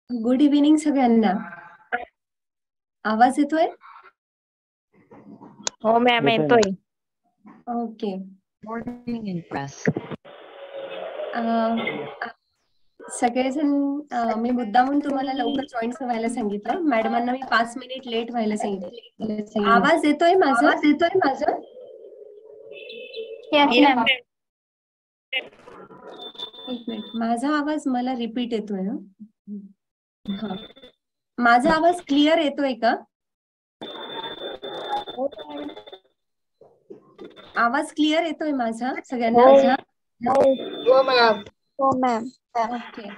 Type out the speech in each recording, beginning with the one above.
Good evening सगळ्यांना. आवाज येतोय? हो मॅम येतोय. ओके. Morning in class. सगळेजण मी मुद्दामून तुम्हाला लवकर जॉईन व्हायला सांगितलं. मॅडमांना मी 5 मिनिट लेट व्हायला सांगितलं. आवाज येतोय माझा? एक मिनिट. माझा आवाज मला रिपीट येतोय ना? हा. माझा आवाज क्लिअर येतोय का? आवाज क्लिअर येतोय माझा सगळ्यांना? हो मॅम. ओके.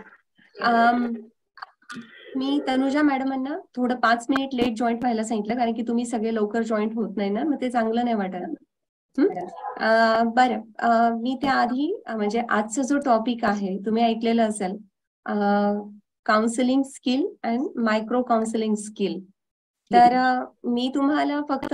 मी तनुजा मॅडमांना थोडं 5 मिनिट लेट जॉईन व्हायला सांगितलं, कारण की तुम्ही सगळे लवकर जॉईन होत नाही ना, मग ते चांगलं नाही वाटत. बरं, मी त्याआधी म्हणजे आजचा जो टॉपिक आहे तुम्ही ऐकलेलं असेल, counselling skill and micro counselling skill. तर मी तुम्हाला फक्त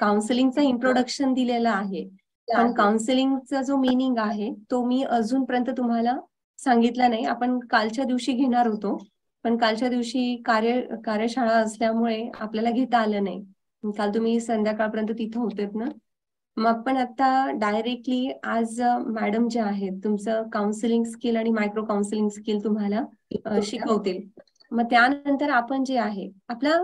काउन्सिलिंगचं इंट्रोडक्शन दिलेलं आहे, पण काउन्सिलिंगचा जो मिनिंग आहे तो मी अजूनपर्यंत तुम्हाला सांगितला नाही. आपण कालच्या दिवशी घेणार होतो, पण कालच्या दिवशी कार्यशाळा असल्यामुळे आपल्याला घेता आलं नाही. काल तुम्ही संध्याकाळपर्यंत तिथं होतेत ना, मग पण आता डायरेक्टली आज मॅडम जे आहेत तुमचं काउन्सिलिंग स्किल आणि मायक्रो काउन्सिलिंग स्किल तुम्हाला शिकवतील. मग त्यानंतर आपण जे आहे आपला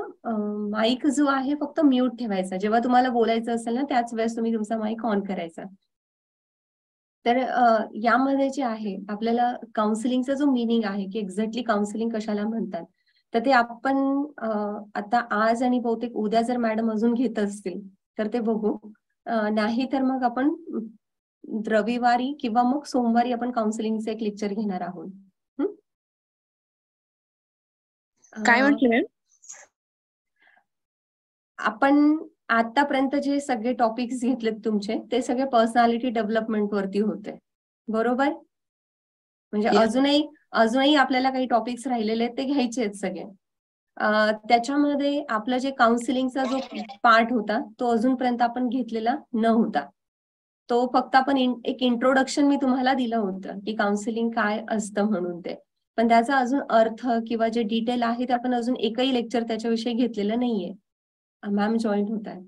माईक जो आहे फक्त म्यूट ठेवायचा. जेव्हा तुम्हाला बोलायचं असेल ना त्याच वेळेस तुम्ही तुमचा माईक ऑन करायचा. तर यामध्ये जे आहे आपल्याला काउन्सिलिंगचा जो मिनिंग आहे की एक्झॅक्टली काउन्सिलिंग कशाला म्हणतात, तर ते आपण आता आज आणि बहुतेक उद्या जर मॅडम अजून घेत असतील तर ते बघू. नाही तर मग आपण रविवारी किंवा मग सोमवारी आपण काउन्सिलिंगचं एक लेक्चर घेणार आहोत. काय म्हटलं? आपण आतापर्यंत जे सगळे टॉपिक्स घेतलेत तुमचे ते सगळे पर्सनॅलिटी डेव्हलपमेंट वरती होते, बरोबर? म्हणजे अजूनही आपल्याला काही टॉपिक्स राहिलेले आहेत ते घ्यायचे आहेत सगळे. त्याच्यामध्ये आपलं जे काउन्सिलिंगचा जो पार्ट होता तो अजूनपर्यंत आपण घेतलेला न होता. तो फक्त आपण एक इंट्रोडक्शन मी तुम्हाला दिलं होतं की काउन्सिलिंग काय असतं म्हणून ते, पण त्याचा अजून अर्थ किंवा जे डिटेल आहे ते आपण अजून एकही लेक्चर त्याच्याविषयी घेतलेलं नाहीये. मॅम जॉईन होत आहे.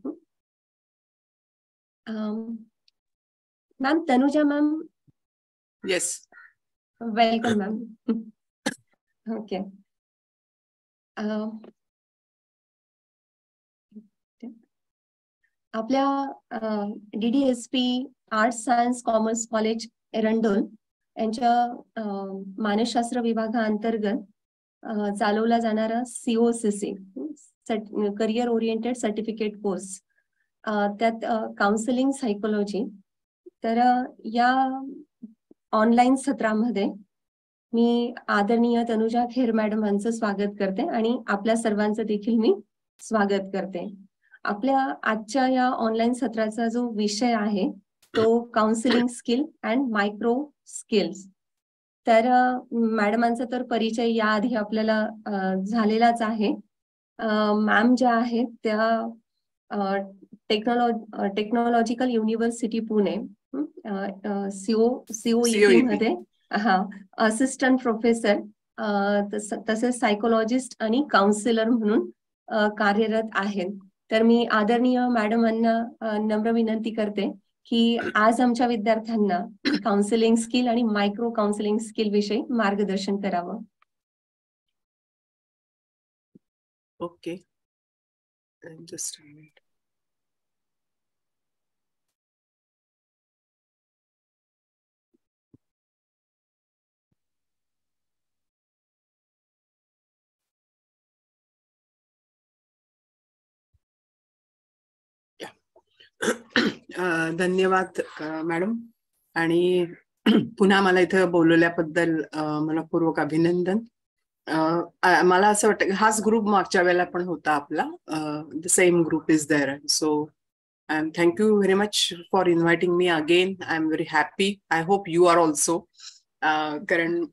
Ma'am Tanuja ma'am. Yes. Welcome ma'am. Okay. आपल्या DDSP arts science commerce college Erandol यांच्या मानसशास्त्र विभागाअंतर्गत चालवला जाणारा COCC career oriented certificate course, त्यात काउन्सिलिंग सायकोलॉजी. तर या ऑनलाईन सत्रामध्ये मी आदरणीय तनुजा खेर मॅडम यांचं स्वागत करते आणि आपल्या सर्वांचं देखील मी स्वागत करते. आपल्या आजच्या या ऑनलाईन सत्राचा जो विषय आहे तो counselling skill and micro skills. तर मॅडमांचा तर परिचय याआधी आपल्याला झालेलाच आहे. मॅम ज्या आहेत त्या टेक्नॉलॉजिकल युनिव्हर्सिटी पुणे COET मध्ये असिस्टंट प्रोफेसर तसेच सायकोलॉजिस्ट आणि काउन्सिलर म्हणून कार्यरत आहेत. तर मी आदरणीय मॅडमांना नम्र विनंती करते की आज आमच्या विद्यार्थ्यांना काउन्सिलिंग स्किल आणि मायक्रो काउन्सिलिंग स्किल विषयी मार्गदर्शन करावं. ओके. Just a minute. धन्यवाद मॅडम, आणि पुन्हा मला इथं बोलवल्याबद्दल मनपूर्वक अभिनंदन. मला असं वाटतं हाच ग्रुप मागच्या वेळेला पण होता आपला, the same group is there. So thank you very much for inviting me again. I am very happy. I hope you are also. कारण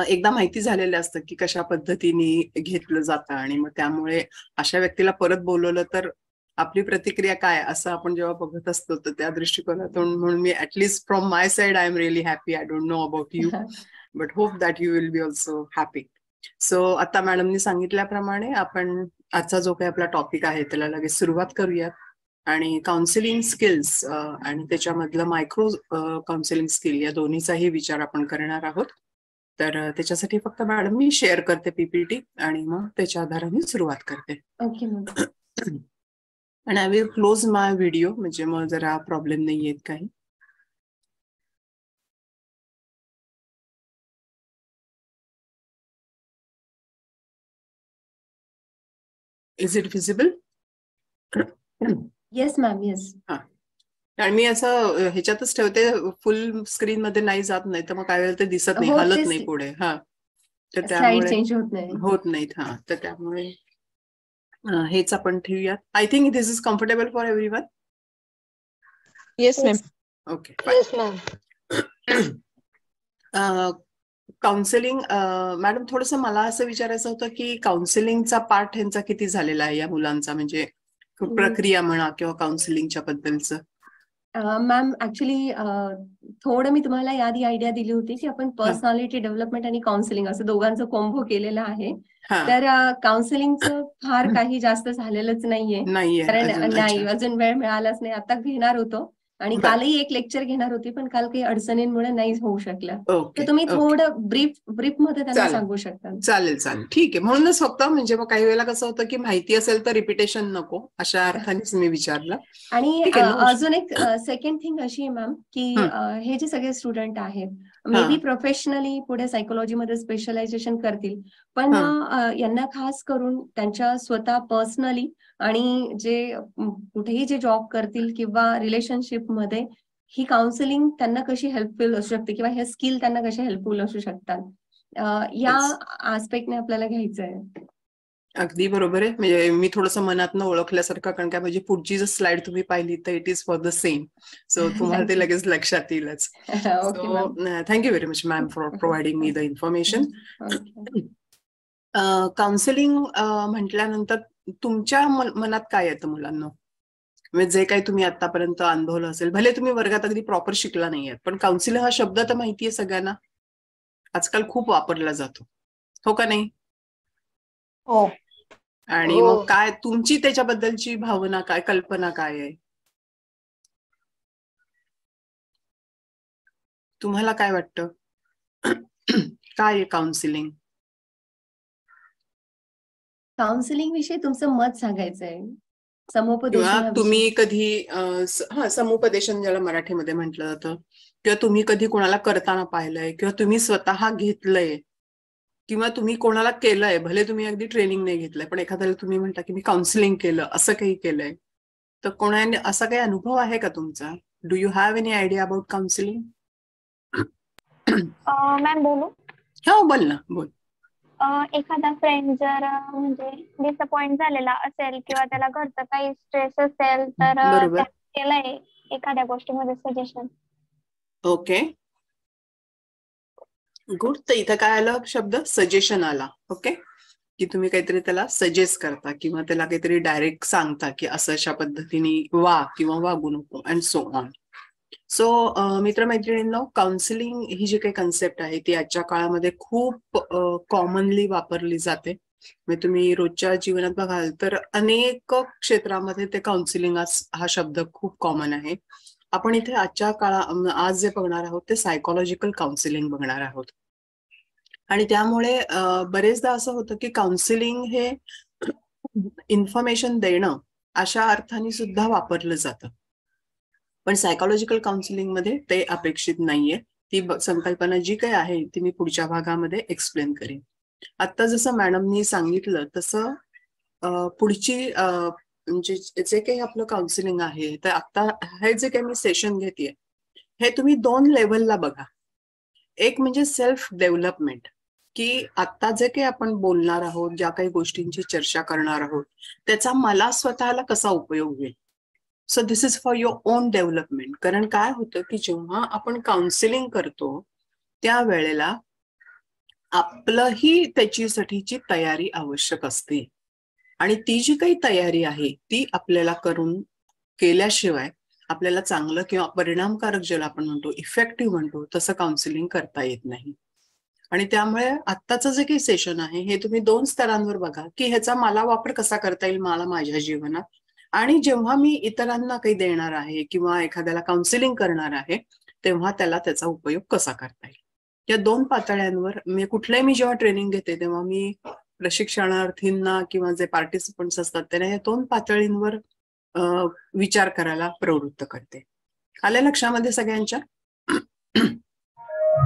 एकदा माहिती झालेलं असतं की कशा पद्धतीने घेतलं जातं, आणि मग त्यामुळे अशा व्यक्तीला परत बोलवलं तर आपली प्रतिक्रिया काय असं आपण जेव्हा बघत असतो तर त्या दृष्टिकोनातून म्हणून मी at least from my side I am really happy. I don't know about you but hope that you will be also happy. So आता मॅडमनी सांगितल्याप्रमाणे आपण आजचा जो काही आपला टॉपिक आहे त्याला लगेच सुरुवात करूयात. आणि काउन्सिलिंग स्किल्स आणि त्याच्यामधलं मायक्रो काउन्सिलिंग स्किल या दोन्हीचाही विचार आपण करणार आहोत. तर त्याच्यासाठी फक्त मॅडम मी शेअर करते पीपीटी आणि मग त्याच्या आधाराने सुरुवात करते. ओके. आणि I will close my video म्हणजे मग जरा प्रॉब्लेम नाही येत काही. Is it visible? Yes ma'am, yes. आणि मी असं ह्याच्यातच ठेवते, फुल स्क्रीन मध्ये नाही जात, नाही तर मग काय वेळेला ते दिसत नाही, हलत नाही पुढे. तर त्यामुळे चेंज होत नाहीत. तर त्यामुळे हेच आपण ठेवूयात. I think this is comfortable for everyone. Yes ma'am. Okay, counselling madam, थोडस मला असं विचारायचं होतं की काउन्सिलिंगचा पार्ट ह्यांचा किती झालेला आहे या मुलांचा, म्हणजे प्रक्रिया म्हणा किंवा काउन्सिलिंगच्या बद्दलचं. मॅम ऍक्च्युली थोडं मी तुम्हाला यादी आयडिया दिली होती की आपण पर्सनॅलिटी डेव्हलपमेंट आणि काउन्सिलिंग असं दोघांचं कॉम्बो केलेलं आहे. तर काउन्सिलिंगचं फार काही जास्त झालेलंच नाहीये, कारण नाही अजून वेळ मिळालाच नाही. आता घेणार होतो आणि कालही एक लेक्चर घेणार होती, पण काल काही अडचणींमुळे नाही होऊ शकलं. तर तुम्ही थोडं ब्रीफ मध्ये त्यांना सांगू शकता. चालेल, ठीक आहे. म्हणूनच फक्त म्हणजे मग काही वेळेला कसं होतं की माहिती असेल तर रिपिटेशन नको, अशा अर्थानेच मी विचारलं. आणि अजून एक सेकंड थिंग अशी आहे मॅम की हे जे सगळे स्टुडंट आहेत, मे बी प्रोफेशनली पुढे सायकोलॉजीमध्ये स्पेशलायझेशन करतील, पण यांना खास करून त्यांच्या स्वतः पर्सनली आणि जे कुठेही जे जॉब करतील किंवा रिलेशनशिप मध्ये ही काउन्सिलिंग त्यांना कशी हेल्पफुल असू शकते किंवा हे स्किल त्यांना कसे हेल्पफुल असू शकतात, या आस्पेक्टने आपल्याला घ्यायचं आहे. अगदी बरोबर आहे. म्हणजे मी थोडंसं मनातनं ओळखल्यासारखं, कारण काय म्हणजे पुढची जर स्लाइड तुम्ही पाहिली तर it is for the same, so तुम्हाला ते लगेच लक्षात येईलच. Thank you very much ma'am for providing me the information. Counselling म्हटल्यानंतर तुमच्या मनात काय येतं मुलांना, म्हणजे जे काही तुम्ही आतापर्यंत अनुभवलं असेल, भले तुम्ही वर्गात अगदी प्रॉपर शिकला नाहीये, पण काउन्सिलिंग हा शब्द तर माहितीये सगळ्यांना, आजकाल खूप वापरला जातो, हो का नाही? हो. आणि मग काय तुमची त्याच्याबद्दलची भावना काय, कल्पना काय आहे? तुम्हाला काय वाटतं, काय आहे काउन्सिलिंग? काउन्सिलिंग विषयी तुमचं मत सांगायचं आहे. किंवा तुम्ही कधी समुपदेशन ज्याला मराठीमध्ये म्हटलं जातं, किंवा तुम्ही कधी कोणाला करताना पाहिलंय, किंवा तुम्ही स्वतः घेतलंय, किंवा तुम्ही कोणाला केलंय, भले तुम्ही अगदी ट्रेनिंग नाही घेतलंय, पण एखाद्याला तुम्ही म्हणता की मी काउन्सिलिंग केलं, असं काही केलंय, तर कोणाने असा काही अनुभव आहे का तुमचा? Do you have any idea about counselling? Ma'am बोलू? हो, बोल ना, बोल. एखादा फ्रेंड जर म्हणजे डिसअपॉइंट झालेला असेल किंवा त्याला घरचं काही स्ट्रेस असेल, तर केलंय एखाद्या गोष्टीमध्ये सजेशन. Okay, good. तर इथं काय आलं शब्द? सजेशन आला. ओके, की तुम्ही काहीतरी त्याला सजेस्ट करता किंवा त्याला काहीतरी डायरेक्ट सांगता की असं अशा पद्धतीने वा किंवा वागू नको, अँड सो ऑन. सो मित्रमैत्रिणींनो, काउन्सिलिंग ही जी काही कन्सेप्ट आहे ती आजच्या काळामध्ये खूप कॉमनली वापरली जाते. म्हणजे तुम्ही रोजच्या जीवनात बघाल तर अनेक क्षेत्रामध्ये ते काउन्सिलिंग हा शब्द खूप कॉमन आहे. आपण इथे आज जे बघणार आहोत ते सायकोलॉजिकल काउन्सिलिंग बघणार आहोत. आणि त्यामुळे बरेचदा असं होतं की काउन्सिलिंग हे इन्फॉर्मेशन देणं अशा अर्थाने सुद्धा वापरलं जातं, पण सायकोलॉजिकल काउन्सिलिंग मध्ये ते अपेक्षित नाहीये. ती संकल्पना जी काही आहे ती मी पुढच्या भागामध्ये एक्सप्लेन करेन. आता जसं मॅडमनी सांगितलं तसं पुढची म्हणजे जे काही आपलं काउन्सिलिंग आहे, तर आता हे जे काही मी सेशन घेतेय हे तुम्ही 2 लेवलला बघा. एक म्हणजे सेल्फ डेव्हलपमेंट, की आता जे काही आपण बोलणार आहोत, ज्या काही गोष्टींची चर्चा करणार आहोत, त्याचा मला स्वतःला कसा उपयोग होईल. So this is for your on development. कारण काय होतं की जेव्हा आपण काउन्सिलिंग करतो त्यावेळेला आपलंही त्याच्यासाठीची तयारी आवश्यक असते. आणि ती जी काही तयारी आहे ती आपल्याला करून केल्याशिवाय आपल्याला चांगलं किंवा परिणामकारक ज्याला आपण म्हणतो इफेक्टिव्ह म्हणतो तसं काउन्सिलिंग करता येत नाही. आणि त्यामुळे आत्ताचं जे काही सेशन आहे हे तुम्ही 2 स्तरांवर बघा की ह्याचा मला वापर कसा करता येईल मला माझ्या जीवनात, आणि जेव्हा मी इतरांना काही देणार आहे किंवा एखाद्याला काउन्सिलिंग करणार आहे तेव्हा त्याला त्याचा उपयोग कसा करता येईल. या 2 पातळ्यांवर मी जेव्हा ट्रेनिंग घेते तेव्हा मी प्रशिक्षणार्थींना किंवा जे पार्टिसिपंट्स असतात त्यांना या 2 पातळींवर विचार करायला प्रवृत्त करते. आल्या लक्षामध्ये सगळ्यांच्या?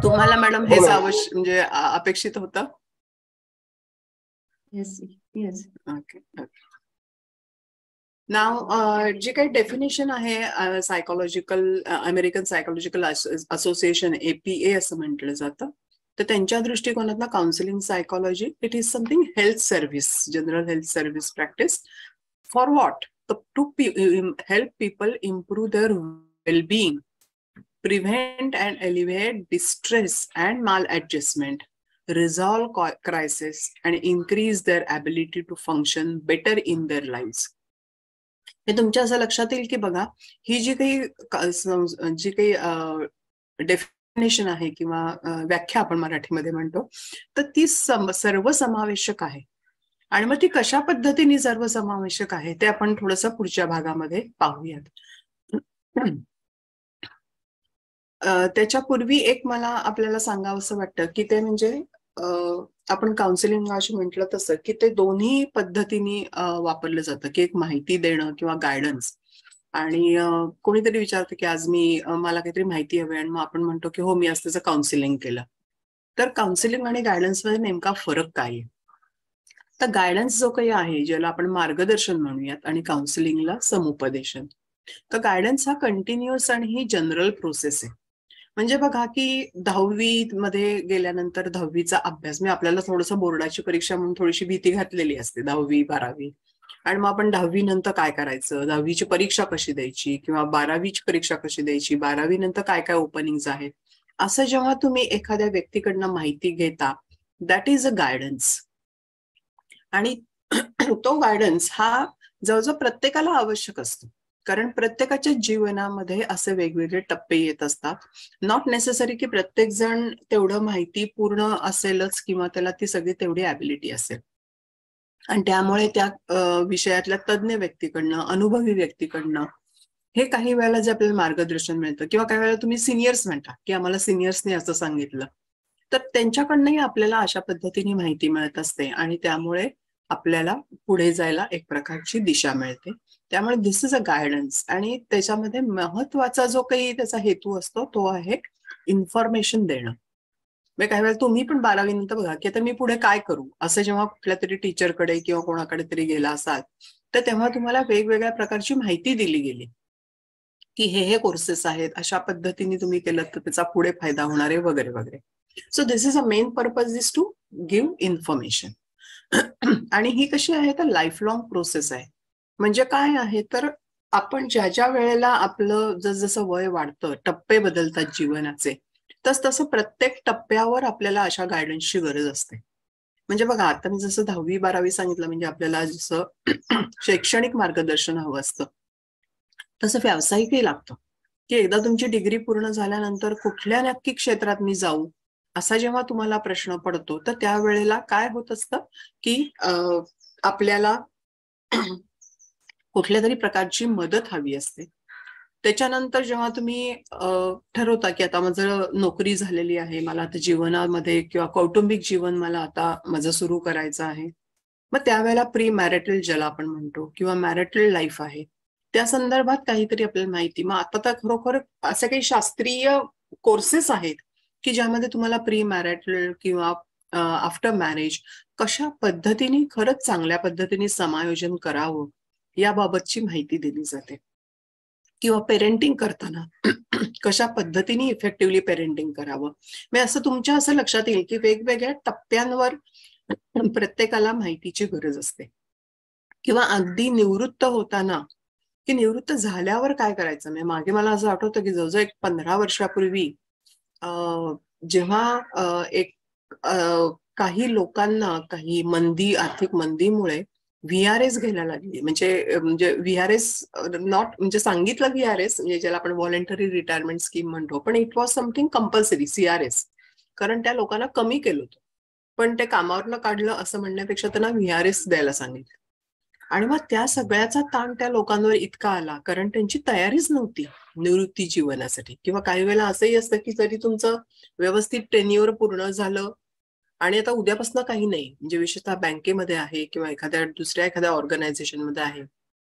तुम्हाला मॅडम हेच आवश्यक म्हणजे अपेक्षित होतं? Yes yes. ओके. नाव जे काही डेफिनेशन आहे psychological American psychological association APA असं म्हटलं जातं, तर त्यांच्या दृष्टिकोनातनं counselling psychology it is something health service, general health service practice for what? To help people improve their well being, prevent and alleviate distress and maladjustment, resolve crisis and increase their ability to function better in their lives. हे तुमच्या असं लक्षात येईल की बघा ही जी काही definition आहे किंवा व्याख्या आपण मराठीमध्ये म्हणतो तर ती सर्वसमावेशक आहे. आणि मग ती कशा पद्धतीने सर्वसमावेशक आहे ते आपण थोडंसं पुढच्या भागामध्ये पाहूयात. त्याच्यापूर्वी एक मला आपल्याला सांगावंसं वाटतं की ते म्हणजे आपण काउन्सिलिंग अशी म्हटलं तसं की ते दोन्ही पद्धतीने वापरलं जातं की एक माहिती देणं किंवा गायडन्स. आणि कोणीतरी विचारतं की आज मला काहीतरी माहिती हवी आणि मग आपण म्हणतो की हो मी आज त्याचं काउन्सिलिंग केलं. तर काउन्सिलिंग आणि गायडन्स मध्ये नेमका फरक काय आहे? तर गायडन्स जो काही आहे ज्याला आपण मार्गदर्शन म्हणूयात आणि काउन्सिलिंगला समुपदेशन. तर गायडन्स हा कंटिन्युअस आणि ही जनरल प्रोसेस आहे. म्हणजे बघा की 10वी मध्ये गेल्यानंतर 10वीचा अभ्यास, मी आपल्याला थोडंसं बोर्डाची परीक्षा म्हणून थोडीशी भीती घातलेली असते 10वी 12वी, आणि मग आपण 10वी नंतर काय करायचं, 10वीची परीक्षा कशी द्यायची किंवा 12वीची परीक्षा कशी द्यायची, 12वी नंतर काय काय ओपनिंग्स आहेत, असं जेव्हा तुम्ही एखाद्या व्यक्तीकडनं माहिती घेता दॅट इज अ गायडन्स. आणि तो गायडन्स हा जवळजवळ प्रत्येकाला आवश्यक असतो, कारण प्रत्येकाच्या जीवनामध्ये असे वेगवेगळे टप्पे येत असतात. नॉट नेसेसरी की प्रत्येक जण तेवढं माहिती पूर्ण असेलच किंवा त्याला ती सगळी तेवढी ॲबिलिटी असेल. आणि त्यामुळे त्या विषयातल्या तज्ज्ञ व्यक्तीकडनं, अनुभवी व्यक्तीकडनं हे काही वेळेला जे आपल्याला मार्गदर्शन मिळतं किंवा काही वेळेला तुम्ही सिनियर्स म्हणता की आम्हाला सिनियर्सने असं सांगितलं, तर त्यांच्याकडनंही आपल्याला अशा पद्धतीने माहिती मिळत असते आणि त्यामुळे आपल्याला पुढे जायला एक प्रकारची दिशा मिळते. त्यामुळे दिस इज अ गायडन्स. आणि त्याच्यामध्ये महत्वाचा जो काही त्याचा हेतू असतो तो आहे इन्फॉर्मेशन देणं. काही वेळा तुम्ही पण 12वी नंतर बघा की आता मी पुढे काय करू असं जेव्हा कुठल्या तरी टीचरकडे किंवा कोणाकडे तरी गेला असाल तर तेव्हा तुम्हाला वेगवेगळ्या प्रकारची माहिती दिली गेली की हे कोर्सेस आहेत, अशा पद्धतीने तुम्ही केलं तर त्याचा पुढे फायदा होणार आहे वगैरे वगैरे. So this is a main purpose is to give information. आणि ही कशी आहे तर लाईफ लॉंग प्रोसेस आहे. म्हणजे काय आहे तर आपण ज्या वेळेला आपलं जसं वय वाढतं, टप्पे बदलतात जीवनाचे, तसं प्रत्येक टप्प्यावर आपल्याला अशा गायडन्सची गरज असते. म्हणजे बघा आता मी जसं 10वी 12वी सांगितलं, म्हणजे आपल्याला जसं शैक्षणिक मार्गदर्शन हवं असतं तसं व्यावसायिकही लागतं की एकदा तुमची डिग्री पूर्ण झाल्यानंतर कुठल्या नक्की क्षेत्रात मी जाऊ असा जेव्हा तुम्हाला प्रश्न पडतो तर त्यावेळेला काय होत असतं की आपल्याला कुठल्या तरी प्रकारची मदत हवी असते. त्याच्यानंतर जेव्हा तुम्ही ठरवता की आता माझं नोकरी झालेली आहे, मला आता जीवनामध्ये किंवा कौटुंबिक जीवन मला आता माझं सुरू करायचं आहे, मग त्यावेळेला प्री मॅरिटल ज्याला आपण म्हणतो किंवा मॅरिटल लाईफ आहे त्या संदर्भात काहीतरी आपल्याला माहिती. मग आता तर खरोखर असे काही शास्त्रीय कोर्सेस आहेत की ज्यामध्ये तुम्हाला प्री मॅरिटल किंवा आफ्टर मॅरेज कशा पद्धतीने खरंच चांगल्या पद्धतीने समायोजन करावं याबाबतची माहिती दिली जाते. किंवा पेरेंटिंग करताना कशा पद्धतीने इफेक्टिव्हली पेरेंटिंग करावं. असं तुमच्या असं लक्षात येईल की वेगवेगळ्या टप्प्यांवर प्रत्येकाला माहितीची गरज असते. किंवा अगदी निवृत्त होताना की निवृत्त झाल्यावर काय करायचं. मागे मला असं आठवतं की जवळजवळ 15 वर्षापूर्वी जेव्हा काही लोकांना काही आर्थिक मंदीमुळे VRS घ्यायला लागली. म्हणजे VRS नॉट म्हणजे सांगितलं VRS म्हणजे ज्याला आपण व्हॉलंटरी रिटायरमेंट स्कीम म्हणतो, पण it was something compulsory CRS, कारण त्या लोकांना कमी केलं होतं. पण ते कामावरनं काढलं असं म्हणण्यापेक्षा त्यांना VRS द्यायला सांगितलं. आणि मग त्या सगळ्याचा ताण त्या लोकांवर इतका आला कारण त्यांची तयारीच नव्हती निवृत्ती जीवनासाठी. किंवा काही वेळेला असंही असतं की जरी तुमचं व्यवस्थित टेन्युअर पूर्ण झालं आणि आता उद्यापासून काही नाही, म्हणजे विशेषतः बँकेमध्ये आहे किंवा दुसऱ्या एखाद्या ऑर्गनायझेशन मध्ये आहे,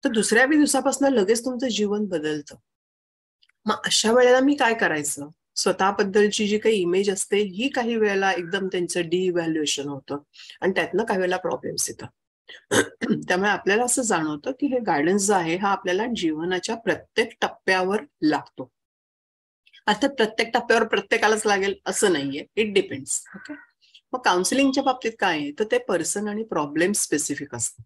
तर दुसऱ्या दिवसापासून लगेच तुमचं जीवन बदलतं. मग अशा वेळेला मी काय करायचं? स्वतःबद्दलची जी काही इमेज असते ही काही वेळेला एकदम त्यांचं डिव्हॅल्युएशन होतं आणि त्यातनं काही वेळेला प्रॉब्लेम्स येतात. त्यामुळे आपल्याला असं जाणवतं की हे गायडन्स जो आहे हा आपल्याला जीवनाच्या प्रत्येक टप्प्यावर लागतो. अर्थात प्रत्येक टप्प्यावर प्रत्येकालाच लागेल असं नाहीये, इट डिपेंड्स. ओके. मग काउन्सिलिंगच्या बाबतीत काय आहे तर ते पर्सन आणि प्रॉब्लेम स्पेसिफिक असतं.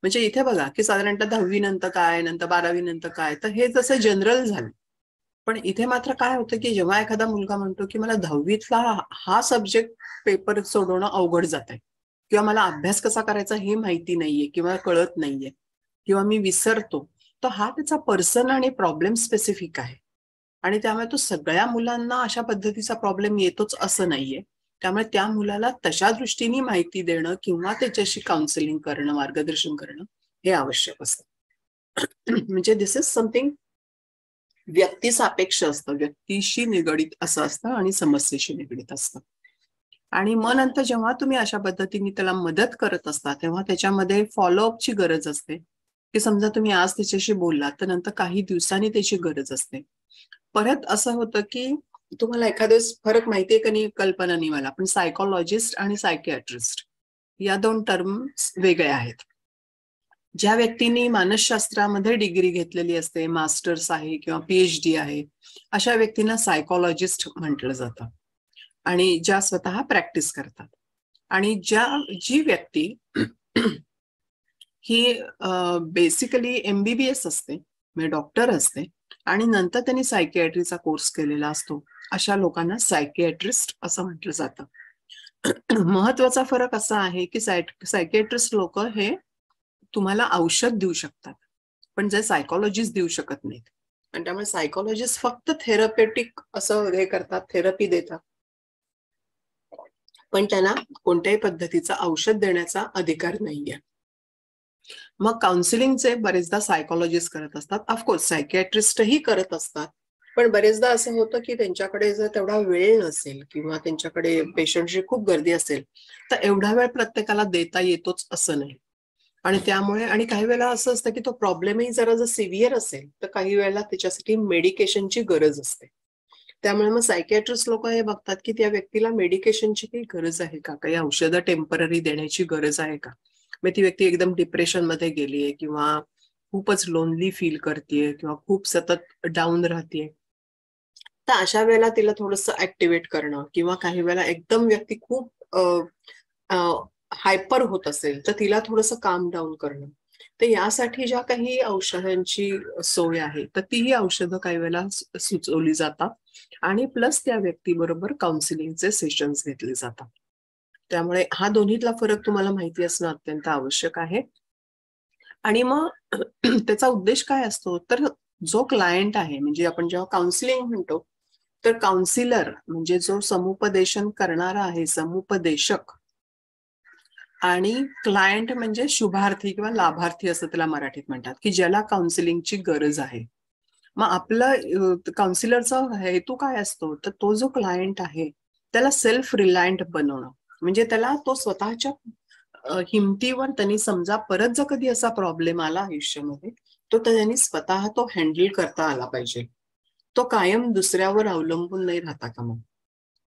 म्हणजे इथे बघा की साधारणतः 10वी नंतर काय, नंतर 12वी नंतर काय, तर हे जसं जनरल झालं. पण इथे मात्र काय होतं की जेव्हा एखादा मुलगा म्हणतो की मला 10वीतला हा सब्जेक्ट पेपर सोडवणं अवघड जात आहे किंवा मला अभ्यास कसा करायचा हे माहिती नाहीये किंवा कळत नाहीये किंवा मी विसरतो, तर हा त्याचा पर्सन आणि प्रॉब्लेम स्पेसिफिक आहे. आणि त्यामुळे तो सगळ्या मुलांना अशा पद्धतीचा प्रॉब्लेम येतोच असं नाहीये. त्यामुळे त्या मुलाला तशा दृष्टीने माहिती देणं किंवा त्याच्याशी काउन्सिलिंग करणं, मार्गदर्शन करणं हे आवश्यक असतं. म्हणजे दिस इज समथिंग व्यक्तिसापेक्ष असतं, व्यक्तीशी निगडीत असं असतं आणि समस्येशी निगडीत असतं. आणि मग नंतर जेव्हा तुम्ही अशा पद्धतीने त्याला मदत करत असता तेव्हा त्याच्यामध्ये फॉलोअपची गरज असते. की समजा तुम्ही आज त्याच्याशी बोललात तर नंतर काही दिवसांनी त्याची गरज असते. परत असं होतं की तुम्हाला एखाद्या फरक माहितीये का नाही, कल्पना नाही मला, पण सायकोलॉजिस्ट आणि सायकियाट्रिस्ट या 2 टर्म्स वेगळ्या आहेत. ज्या व्यक्तींनी मानसशास्त्रामध्ये डिग्री घेतलेली असते, मास्टर्स आहे किंवा PhD आहे, अशा व्यक्तींना सायकोलॉजिस्ट म्हटलं जातं आणि ज्या स्वतः प्रॅक्टिस करतात. आणि जी व्यक्ती ही बेसिकली MBBS असते, म्हणजे डॉक्टर असते आणि नंतर त्यांनी सायकियाट्रीचा कोर्स केलेला असतो, अशा लोकांना सायकियाट्रिस्ट असं म्हटलं जातं. महत्वाचा फरक असा आहे की सायकियाट्रिस्ट लोक हे तुम्हाला औषध देऊ शकतात, पण जे सायकोलॉजिस्ट देऊ शकत नाहीत. आणि त्यामुळे सायकोलॉजिस्ट फक्त थेरपेटिक असं हे करतात, थेरपी देतात, पण त्यांना कोणत्याही पद्धतीचा औषध देण्याचा अधिकार नाहीये. मग काउन्सिलिंगचे बरेचदा सायकोलॉजिस्ट करत असतात, ऑफकोर्स सायकियाट्रिस्टही करत असतात, पण बरेचदा असं होतं की त्यांच्याकडे जर तेवढा वेळ नसेल किंवा त्यांच्याकडे पेशंटची खूप गर्दी असेल तर एवढा वेळ प्रत्येकाला देता येतोच असं नाही. आणि त्यामुळे आणि काही वेळेला असं असतं की तो प्रॉब्लेमही जरा जर सिव्हिअर असेल तर काही वेळेला त्याच्यासाठी मेडिकेशनची गरज असते. त्यामुळे मग सायकियाट्रिस्ट लोक हे बघतात की त्या व्यक्तीला मेडिकेशनची काही गरज आहे का, काही औषधं टेम्पररी देण्याची गरज आहे का. मग ती व्यक्ती एकदम डिप्रेशन मध्ये गेलीये किंवा खूपच लोनली फील करतेय किंवा खूप सतत डाऊन राहतेय, तर अशा वेळेला तिला थोडंसं ऍक्टिव्हेट करणं किंवा काही वेळेला एकदम व्यक्ती खूप हायपर होत असेल तर तिला थोडंसं काम डाऊन करणं. तर यासाठी ज्या काही औषधांची सोय आहे तर तीही औषधं काही वेळेला सुचवली जातात आणि प्लस त्या व्यक्तीबरोबर काउन्सिलिंगचे सेशन्स घेतले जातात. त्यामुळे हा दोन्हीतला फरक तुम्हाला माहिती असणं अत्यंत आवश्यक आहे. आणि मग त्याचा उद्देश काय असतो तर जो क्लायंट आहे, म्हणजे आपण जेव्हा काउन्सिलिंग म्हणतो तर काउन्सिलर म्हणजे जो समुपदेशन करणारा आहे, समुपदेशक, आणि क्लायंट म्हणजे शुभार्थी किंवा लाभार्थी असं त्याला मराठीत म्हणतात, की ज्याला काउन्सिलिंगची गरज आहे. मग आपलं काउन्सिलरचा हेतू काय असतो तर तो जो क्लायंट आहे त्याला सेल्फ रिलायंट बनवणं, म्हणजे त्याला तो स्वतःच्या हिमतीवर त्यांनी समजा परत जर कधी असा प्रॉब्लेम आला आयुष्यामध्ये तो त्यांनी स्वतः तो हँडल करता आला पाहिजे. तो कायम दुसऱ्यावर अवलंबून नाही राहता कामा.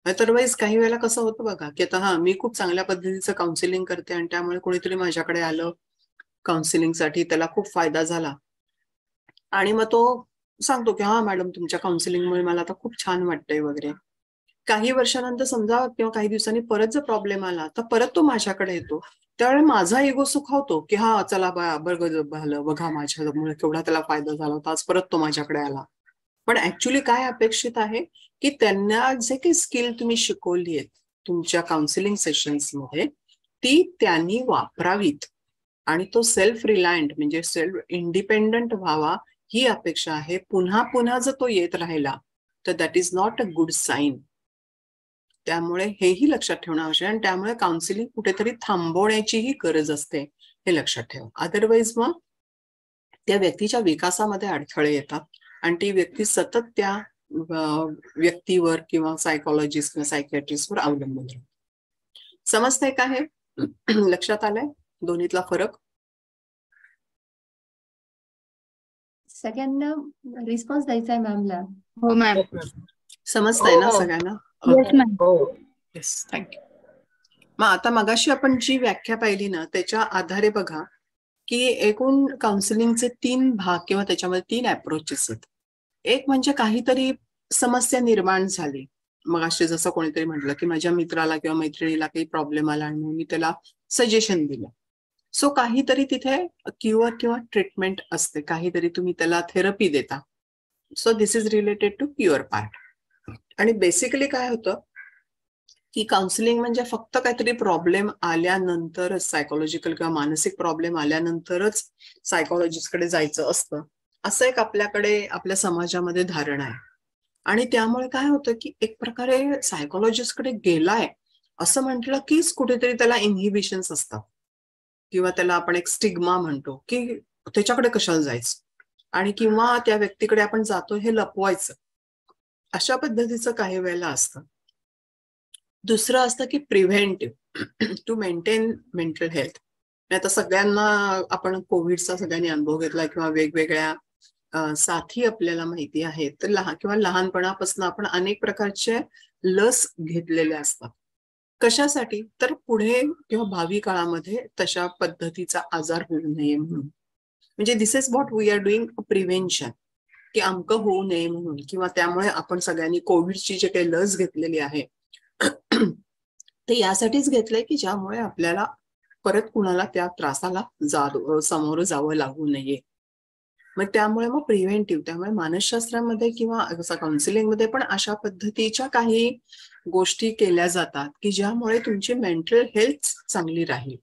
अदरवाईज काही वेळेला कसं होतं बघा की आता मी खूप चांगल्या पद्धतीचं काउन्सिलिंग करते आणि त्यामुळे कोणीतरी माझ्याकडे आलं काउन्सिलिंगसाठी, त्याला खूप फायदा झाला आणि मग तो सांगतो की हा मॅडम तुमच्या काउन्सिलिंगमुळे मला आता खूप छान वाटतंय वगैरे. काही वर्षानंतर समजा किंवा काही दिवसांनी परत जर प्रॉब्लेम आला तर परत तो माझ्याकडे येतो. त्यावेळी माझा इगो सुखावतो की हा चला बघा माझ्यामुळे केवढा त्याला फायदा झाला होता, आज परत तो माझ्याकडे आला. पण ऍक्च्युली काय अपेक्षित आहे की त्यांना जे काही स्किल तुम्ही शिकवली आहेत तुमच्या काउन्सिलिंग सेशन्स मध्ये ती त्यांनी वापरावीत. आणि तो सेल्फ रिलायंट म्हणजे सेल्फ इंडिपेंडंट व्हावा ही अपेक्षा आहे. पुन्हा पुन्हा जर तो येत राहिला तर that is not a good sign. त्यामुळे हेही लक्षात ठेवणं आवश्यक आहे आणि त्यामुळे काउन्सिलिंग कुठेतरी थांबवण्याचीही गरज असते, हे लक्षात ठेवा. अदरवाईज मग त्या व्यक्तीच्या विकासामध्ये अडथळे येतात आणि ती व्यक्ती सतत त्या व्यक्तीवर किंवा सायकोलॉजिस्ट किंवा सायकियाट्रिस्टवर अवलंबून राहते. समजतंय का हे? लक्षात आलंय दोन्हीतला फरक? सगळ्यांना रिस्पॉन्स द्यायचा आहे मॅमला. हो मॅम. समजतंय ना सगळ्यांना? Yes, thank you. मग आता मगाशी आपण जी व्याख्या पाहिली ना त्याच्या आधारे बघा की एकूण काउन्सिलिंगचे 3 भाग किंवा त्याच्यामध्ये 3 अप्रोचेस आहेत. एक म्हणजे काहीतरी समस्या निर्माण झाली, मग असे जसं कोणीतरी म्हटलं की माझ्या मित्राला किंवा मैत्रिणीला काही प्रॉब्लेम आला आणि मी त्याला सजेशन दिलं. सो काहीतरी तिथे क्युअर किंवा ट्रीटमेंट असते, काहीतरी तुम्ही त्याला थेरपी देता. So this is related to cure part. आणि बेसिकली काय होतं की काउन्सिलिंग म्हणजे फक्त काहीतरी प्रॉब्लेम आल्यानंतरच, सायकोलॉजिकल किंवा मानसिक प्रॉब्लेम आल्यानंतरच सायकोलॉजिस्टकडे जायचं असतं, असं एक आपल्याकडे आपल्या समाजामध्ये धारणा आहे. आणि त्यामुळे काय होतं की एक प्रकारे सायकोलॉजिस्टकडे गेलाय असं म्हटलं कीच कुठेतरी त्याला इनहिबिशन्स असतात किंवा त्याला आपण एक स्टिग्मा म्हणतो की त्याच्याकडे कशाला जायचं आणि किंवा त्या व्यक्तीकडे आपण जातो हे लपवायचं, अशा पद्धतीचं काही वेळेला असतं. दुसरं असतं की preventive to maintain mental health. आता सगळ्यांना आपण कोविडचा सगळ्यांनी अनुभव घेतला किंवा वेगवेगळ्या साथी आपल्याला माहिती आहेत, तर लहानपणापासून आपण अनेक प्रकारचे लस घेतलेल्या असतात. कशासाठी? तर पुढे किंवा भावी काळामध्ये तशा पद्धतीचा आजार होऊ नये म्हणून. म्हणजे this is what we are doing prevention, की अमकं होऊ नये म्हणून. किंवा त्यामुळे आपण सगळ्यांनी कोविडची जे काही लस घेतलेली आहे ते यासाठीच घेतलंय की ज्यामुळे आपल्याला परत कुणाला त्या त्रासाला सामोरं जावं लागू नये. मग त्यामुळे मग प्रिव्हेंटिव्ह, त्यामुळे मानसशास्त्रामध्ये किंवा काउन्सिलिंगमध्ये पण अशा पद्धतीच्या काही गोष्टी केल्या जातात की ज्यामुळे तुमची मेंटल हेल्थ चांगली राहील.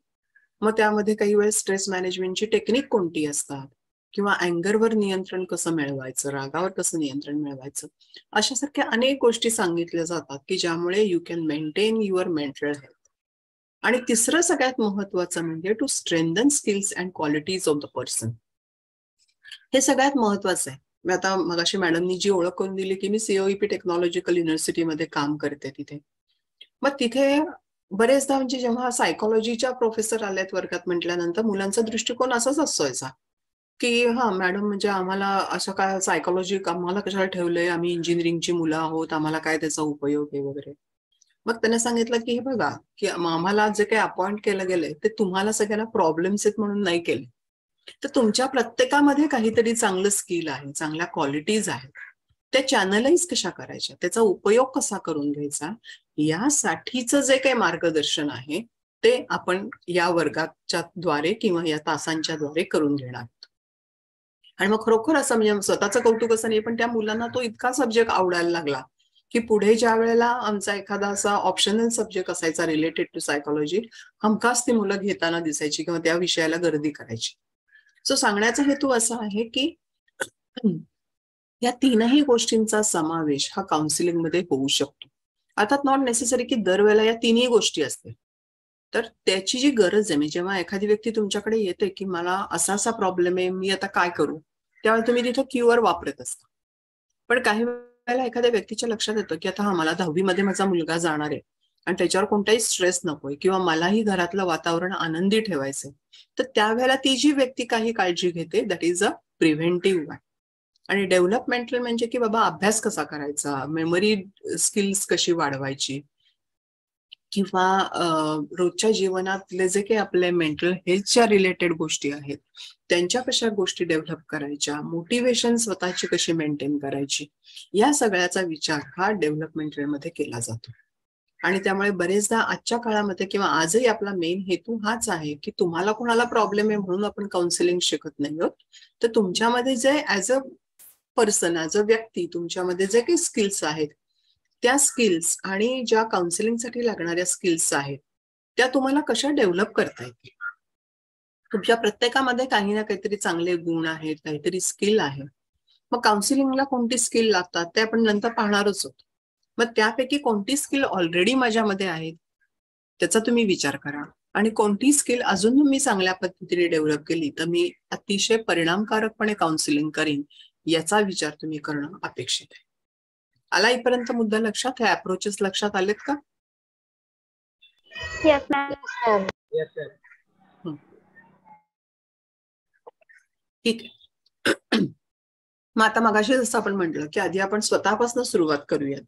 मग त्यामध्ये काही वेळेस स्ट्रेस मॅनेजमेंटची टेक्निक कोणती असतात किंवा अँगरवर नियंत्रण कसं मिळवायचं, रागावर कसं नियंत्रण मिळवायचं, अशासारख्या अनेक गोष्टी सांगितल्या जातात की ज्यामुळे you can maintain your mental health. आणि तिसरं सगळ्यात महत्वाचं म्हणजे to strengthen skills and qualities of the person. हे सगळ्यात महत्वाचं आहे. मी आता मगाशी मॅडमनी जी ओळख करून दिली की मी COEP टेक्नॉलॉजिकल युनिव्हर्सिटीमध्ये काम करते तिथे. मग तिथे बरेचदा म्हणजे जेव्हा सायकोलॉजीच्या प्रोफेसर आल्यात वर्गात म्हटल्यानंतर मुलांचा दृष्टिकोन असाच असायचा की हा मॅडम म्हणजे आम्हाला असं काय सायकोलॉजी आम्हाला कशाला ठेवलंय, आम्ही इंजिनिअरिंगची मुलं आहोत, आम्हाला काय त्याचा उपयोग आहे वगैरे. मग त्यांना सांगितलं की हे बघा की आम्हाला जे काही अपॉइंट केलं गेलंय ते तुम्हाला सगळ्यांना प्रॉब्लेम्स आहेत म्हणून नाही केले, तर तुमच्या प्रत्येकामध्ये काहीतरी चांगलं स्किल आहे, चांगल्या क्वालिटीज आहेत, त्या चॅनलाइज कशा करायच्या, त्याचा उपयोग कसा करून घ्यायचा, यासाठीचं जे काही मार्गदर्शन आहे ते आपण या वर्गाच्या द्वारे किंवा या तासांच्या द्वारे करून घेणार. आणि मग खरोखर असं म्हणजे स्वतःचं कौतुक असं नाही, पण त्या मुलांना तो इतका सब्जेक्ट आवडायला लागला की पुढे ज्या वेळेला आमचा एखादा असा ऑप्शनल सब्जेक्ट असायचा रिलेटेड टू सायकोलॉजी, हमखास ती मुलं घेताना दिसायची किंवा त्या विषयाला गर्दी करायची. सो सांगण्याचा हेतू असा आहे की या 3ही गोष्टींचा समावेश हा काउन्सिलिंगमध्ये होऊ शकतो. अर्थात नॉट नेसेसरी की दरवेळेला या 3ही गोष्टी असतील, तर त्याची जी गरज आहे, म्हणजे जेव्हा एखादी व्यक्ती तुमच्याकडे येते की मला असा असा प्रॉब्लेम आहे, मी आता काय करू, त्यावेळेला तुम्ही तिथे क्युअर वापरत असता. पण काही वेळेला एखाद्या व्यक्तीच्या लक्षात येतं की आता मला 10वी मध्ये माझा मुलगा जाणार आहे आणि त्याच्यावर कोणताही स्ट्रेस नकोय किंवा मलाही घरातलं वातावरण आनंदी ठेवायचंय, तर त्यावेळेला ती जी व्यक्ती काही काळजी घेते that is a preventive one. आणि डेव्हलपमेंटल म्हणजे की बाबा अभ्यास कसा करायचा, मेमरी स्किल्स कशी वाढवायची किंवा रोजच्या जीवनातले जे काही आपले मेंटल हेल्थच्या रिलेटेड गोष्टी आहेत त्यांच्या कशा गोष्टी डेव्हलप करायच्या, मोटिवेशन स्वतःची कशी मेंटेन करायची, या सगळ्याचा विचार हा डेव्हलपमेंटमध्ये केला जातो. आणि त्यामुळे बरेचदा आजच्या काळामध्ये किंवा आजही आपला मेन हेतू हाच आहे की तुम्हाला कोणाला प्रॉब्लेम आहे म्हणून आपण काउन्सिलिंग शिकत नाही आहोत, तर तुमच्यामध्ये जे as a person, as a व्यक्ती तुमच्यामध्ये जे काही स्किल्स आहेत त्या स्किल्स आणि ज्या काउन्सिलिंगसाठी लागणाऱ्या स्किल्स आहेत त्या तुम्हाला कशा डेव्हलप करता येतील तुमच्या प्रत्येकामध्ये काही ना काहीतरी चांगले गुण आहेत, काहीतरी स्किल आहे. मग काउन्सिलिंगला कोणती स्किल लागतात ते आपण नंतर पाहणारच आहोत. मग त्यापैकी कोणती स्किल ऑलरेडी माझ्यामध्ये आहेत त्याचा तुम्ही विचार करा, आणि कोणती स्किल अजून तुम्ही चांगल्या पद्धतीने डेव्हलप केली तर मी अतिशय परिणामकारकपणे काउन्सिलिंग करीन, याचा विचार तुम्ही करणं अपेक्षित आहे. आला इथपर्यंत मुद्दा लक्षात? हे अप्रोचेस लक्षात आलेत का? Yes ma'am. ठीक आहे. मग आता मगाशी जसं आपण म्हटलं की आधी आपण स्वतःपासून सुरुवात करूयात.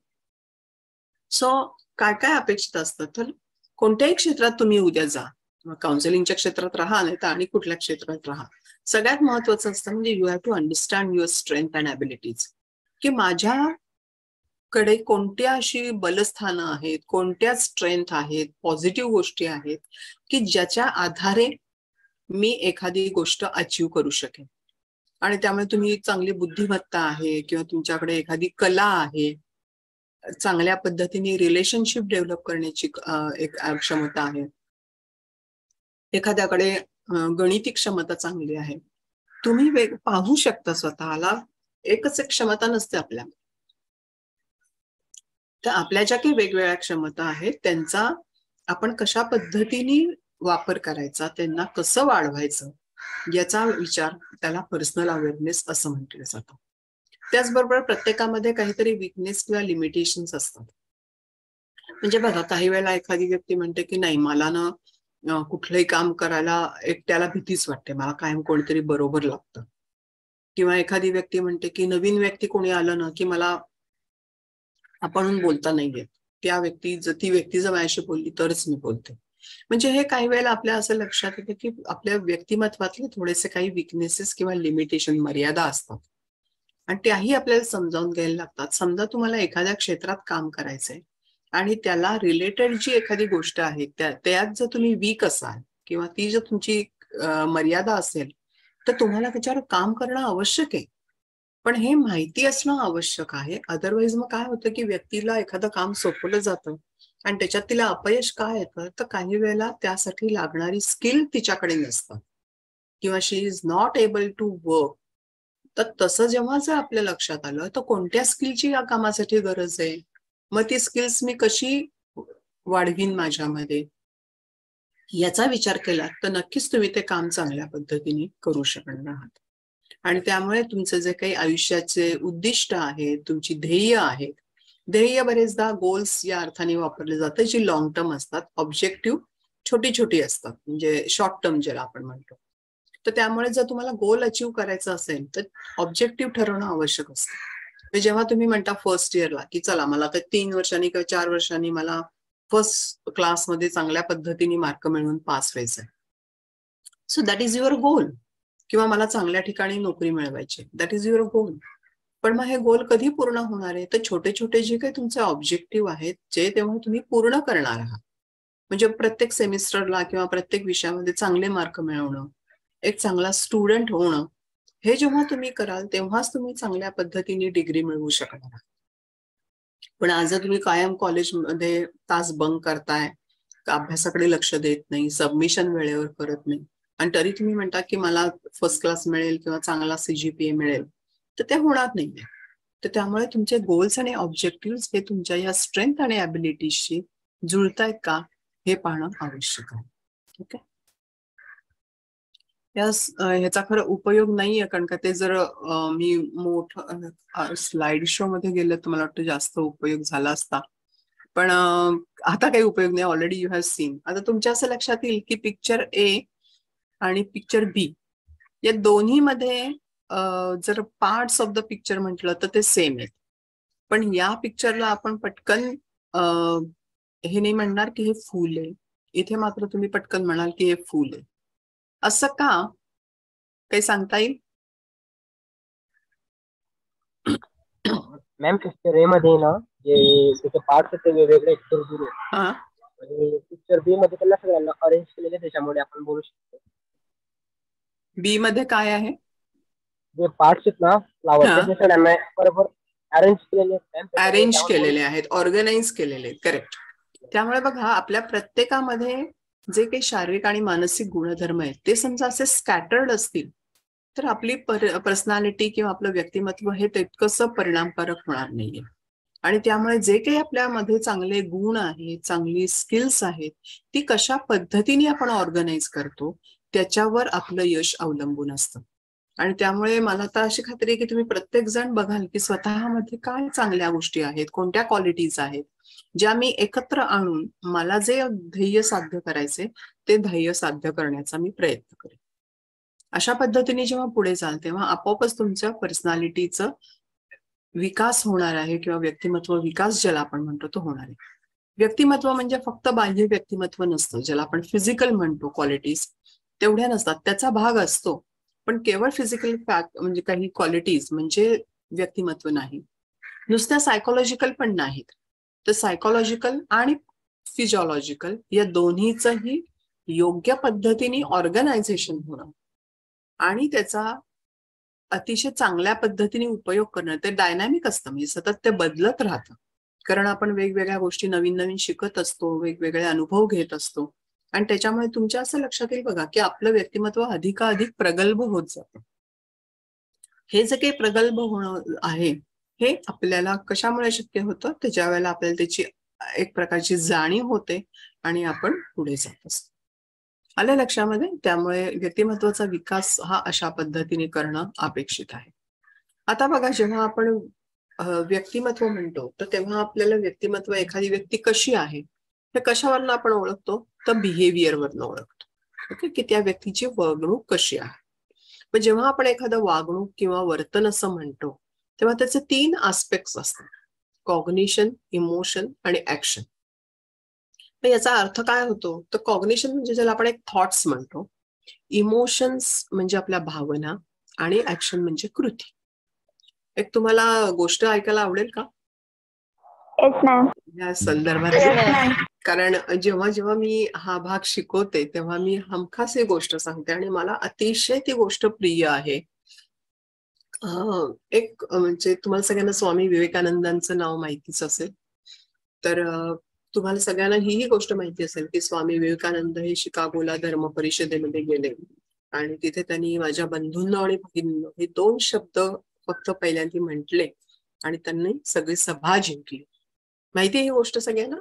सो काय काय अपेक्षित असतं, तर कोणत्याही क्षेत्रात तुम्ही उद्या जा, काउन्सिलिंगच्या क्षेत्रात राहा नाही तर आणि कुठल्या क्षेत्रात राहा, सगळ्यात महत्वाचं असतं म्हणजे you have to understand your strength and abilities, की माझ्याकडे कोणत्या अशी बलस्थानं आहेत, कोणत्या स्ट्रेंथ आहेत, पॉझिटिव्ह गोष्टी आहेत की ज्याच्या आधारे मी एखादी गोष्ट अचीव करू शकेन. आणि त्यामुळे तुम्ही चांगली बुद्धिमत्ता आहे किंवा तुमच्याकडे एखादी कला आहे, चांगल्या पद्धतीने रिलेशनशिप डेव्हलप करण्याची एक क्षमता आहे, एखाद्याकडे गणितिक क्षमता चांगली आहे. तुम्ही पाहू शकता स्वतःला. एकच एक क्षमता नसते आपल्या, तर आपल्या ज्या काही वेगवेगळ्या क्षमता आहेत त्यांचा आपण कशा पद्धतीने वापर करायचा, त्यांना कसं वाढवायचं याचा विचार, त्याला पर्सनल अवेअरनेस असं म्हटलं जातं. त्याचबरोबर प्रत्येकामध्ये काहीतरी विकनेस किंवा लिमिटेशन्स असतात. म्हणजे बघा, काही वेळेला एखादी व्यक्ती म्हणते की नाही, मला ना कुठलंही काम करायला एकट्याला भीतीच वाटते, मला कायम कोणीतरी बरोबर लागतं. किंवा एखादी व्यक्ती म्हणते की नवीन व्यक्ती कोणी आलं ना की मला आपण बोलता नाही येत, ती व्यक्ती जर माझ्याशी बोलली तरच मी बोलते. म्हणजे हे काही वेळेला आपल्या असं लक्षात येतं की आपल्या व्यक्तिमत्वातले थोडेसे काही विकनेसेस किंवा लिमिटेशन, मर्यादा असतात, आणि त्याही आपल्याला समजावून घ्यायला लागतात. समजा तुम्हाला एखाद्या क्षेत्रात काम करायचंय आणि त्याला रिलेटेड जी एखादी गोष्ट आहे त्यात जर तुम्ही वीक असाल किंवा ती जर तुमची मर्यादा असेल तर तुम्हाला त्याच्यावर काम करणं आवश्यक आहे. पण हे माहिती असणं आवश्यक आहे. अदरवाईज मग काय होतं की व्यक्तीला एखादं काम सोपवलं जातं आणि त्याच्यात तिला अपयश काय येतं, तर काही वेळेला त्यासाठी लागणारी स्किल तिच्याकडे नसतं किंवा she is not able to work. तर तसं जेव्हा जर आपल्या लक्षात आलं तर कोणत्या स्किलची या कामासाठी गरज आहे, मग ती स्किल्स मी कशी वाढवीन माझ्यामध्ये, याचा विचार केला तर नक्कीच तुम्ही ते काम चांगल्या पद्धतीने करू शकणार आहात. आणि त्यामुळे तुमचे जे काही आयुष्याचे उद्दिष्ट आहेत, तुमची ध्येय आहेत, ध्येय बरेचदा गोल्स या अर्थाने वापरले जाते जी लॉंग टर्म असतात, ऑब्जेक्टिव्ह छोटी छोटी असतात, म्हणजे शॉर्ट टर्म ज्याला आपण म्हणतो. तर त्यामुळे जर तुम्हाला गोल अचीव्ह करायचं असेल तर ऑब्जेक्टिव्ह ठरवणं आवश्यक असतं. जेव्हा तुम्ही म्हणता फर्स्ट इयरला की चला मला तर 3 वर्षांनी किंवा 4 वर्षांनी मला फर्स्ट क्लासमध्ये चांगल्या पद्धतीने मार्क मिळवून पास व्हायचंय, सो दॅट इज युअर गोल. किंवा मला चांगल्या ठिकाणी नोकरी मिळवायची, दॅट इज युअर गोल. पण मग हे गोल कधी पूर्ण होणार आहे, तर छोटे छोटे जे काही तुमचे ऑब्जेक्टिव्ह आहेत जे तेव्हा तुम्ही पूर्ण करणार आहात. म्हणजे प्रत्येक सेमिस्टरला किंवा प्रत्येक विषयामध्ये चांगले मार्क मिळवणं, एक चांगला स्टुडंट होणं, हे जेव्हा तुम्ही कराल तेव्हाच तुम्ही चांगल्या पद्धतीने डिग्री मिळवू शकणार आहात. पण आज जर तुम्ही कायम कॉलेजमध्ये तास बंक करताय, अभ्यासाकडे लक्ष देत नाही, सबमिशन वेळेवर करत नाही, आणि तरी तुम्ही म्हणता की मला फर्स्ट क्लास मिळेल किंवा चांगला CGPA मिळेल, तर ते होणार नाहीये. तर त्यामुळे तुमचे गोल्स आणि ऑब्जेक्टिव्ह हे तुमच्या या स्ट्रेंथ आणि ॲबिलिटीजशी जुळतायत का हे पाहणं आवश्यक आहे. ओके, ह्याचा खरं उपयोग नाहीये, कारण का ते जर मी मोठं स्लाइड शो मध्ये गेलं तर मला वाटतं जास्त उपयोग झाला असता, पण आता काही उपयोग नाही, ऑलरेडी यू हॅव सीन. आता तुमच्या असं लक्षात येईल की पिक्चर A आणि पिक्चर B या दोन्ही मध्ये जर पार्ट्स ऑफ द पिक्चर म्हटलं तर ते सेम आहेत, पण या पिक्चरला आपण पटकन हे नाही म्हणणार की हे फूल आहे, इथे मात्र तुम्ही पटकन म्हणाल की हे फूल आहे. असं का, काही सांगता येईल? मॅम पिक्चर A मध्ये ना जे त्याचे पार्ट्स ते वेगवेगळे एक्सक्लुझिव्ह आहेत, आणि पिक्चर B मध्ये त्याला सगळ्यांना अरेंज केलेले, त्याच्यामुळे आपण बोलू शकतो. B मध्ये काय आहे? जे पार्ट्स आहेत ना फ्लावर, ते सगळ्यांना बरोबर अरेंज केलेले आहेत, ऑर्गनाइज केलेले आहेत. करेक्ट. त्यामुळे बघा, आपल्या प्रत्येकामध्ये जे काही शारीरिक आणि मानसिक गुणधर्म आहेत ते समजा असे स्कॅटर्ड असतील तर आपली पर्सनॅलिटी किंवा आपलं व्यक्तिमत्व हे तितकंसं परिणामकारक होणार नाहीये. आणि त्यामुळे जे काही आपल्यामध्ये चांगले गुण आहेत, चांगली स्किल्स आहेत, ती कशा पद्धतीने आपण ऑर्गनाईज करतो त्याच्यावर आपलं यश अवलंबून असतं. आणि त्यामुळे मला तर अशी खात्री आहे की तुम्ही प्रत्येक जण बघाल की स्वतःमध्ये काय चांगल्या गोष्टी आहेत, कोणत्या क्वालिटीज आहेत, ज्या मी एकत्र आणून मला जे ध्येय साध्य करायचे ते ध्येय साध्य करण्याचा मी प्रयत्न करेन. अशा पद्धतीने जेव्हा पुढे जाल तेव्हा आपोआपच तुमच्या पर्सनॅलिटीचं विकास होणार आहे किंवा व्यक्तिमत्व विकास ज्याला आपण म्हणतो तो होणार आहे. व्यक्तिमत्व म्हणजे फक्त बाह्य व्यक्तिमत्व नसतं, ज्याला आपण फिजिकल म्हणतो क्वालिटीज तेवढ्या नसतात, त्याचा भाग असतो. पण केवळ फिजिकल म्हणजे काही क्वालिटीज म्हणजे व्यक्तिमत्व नाही. नुसत्या सायकोलॉजिकल पण नाहीत. तर सायकोलॉजिकल आणि फिजिओलॉजिकल या दोन्हीचंही योग्य पद्धतीने ऑर्गनायझेशन होणं आणि त्याचा अतिशय चांगल्या पद्धतीने उपयोग करणं, ते डायनॅमिक असतं, म्हणजे सतत ते बदलत राहतं. कारण आपण वेगवेगळ्या गोष्टी नवीन नवीन शिकत असतो, वेगवेगळे अनुभव घेत असतो आणि त्याच्यामुळे तुमच्या असं लक्षात येईल बघा की आपलं व्यक्तिमत्व अधिकाधिक प्रगल्भ होत जातं. हे जे काही प्रगल्भ होणं आहे हे आपल्याला कशामुळे शक्य होतं, तर ज्या वेळेला आपल्याला त्याची एक प्रकारची जाणीव होते आणि आपण पुढे जात असतो. आलं लक्षामध्ये? त्यामुळे व्यक्तिमत्वाचा विकास हा अशा पद्धतीने करणं अपेक्षित आहे. आता बघा, जेव्हा आपण व्यक्तिमत्व म्हणतो तर तेव्हा आपल्याला व्यक्तिमत्व, एखादी व्यक्ती कशी आहे हे कशावरनं आपण ओळखतो, तर बिहेवियरवरनं ओळखतो. ओके, की त्या व्यक्तीची वागणूक कशी आहे. पण जेव्हा आपण एखादं वागणूक किंवा वर्तन असं म्हणतो तेव्हा त्याचे 3 आस्पेक्ट्स असतात: कॉग्निशन, इमोशन आणि ऍक्शन. तर याचा अर्थ काय होतो, तर कॉग्निशन म्हणजे ज्याला आपण एक थॉट्स म्हणतो, इमोशन्स म्हणजे आपल्या भावना आणि ऍक्शन म्हणजे कृती. एक तुम्हाला गोष्ट ऐकायला आवडेल का या संदर्भात? कारण जेव्हा जेव्हा मी हा भाग शिकवते तेव्हा मी हमखास ही गोष्ट सांगते आणि मला अतिशय ती गोष्ट प्रिय आहे. एक म्हणजे तुम्हाला सगळ्यांना स्वामी विवेकानंदांचं नाव माहितीच असेल. तर तुम्हाला सगळ्यांना ही गोष्ट माहिती असेल की स्वामी विवेकानंद हे शिकागोला धर्म परिषदेमध्ये गेले आणि तिथे त्यांनी माझ्या बंधूंना आणि भगिनींना हे 2 शब्द फक्त पहिल्यांदा म्हटले आणि त्यांनी सगळी सभा जिंकली. माहिती आहे ही गोष्ट सगळ्यांना?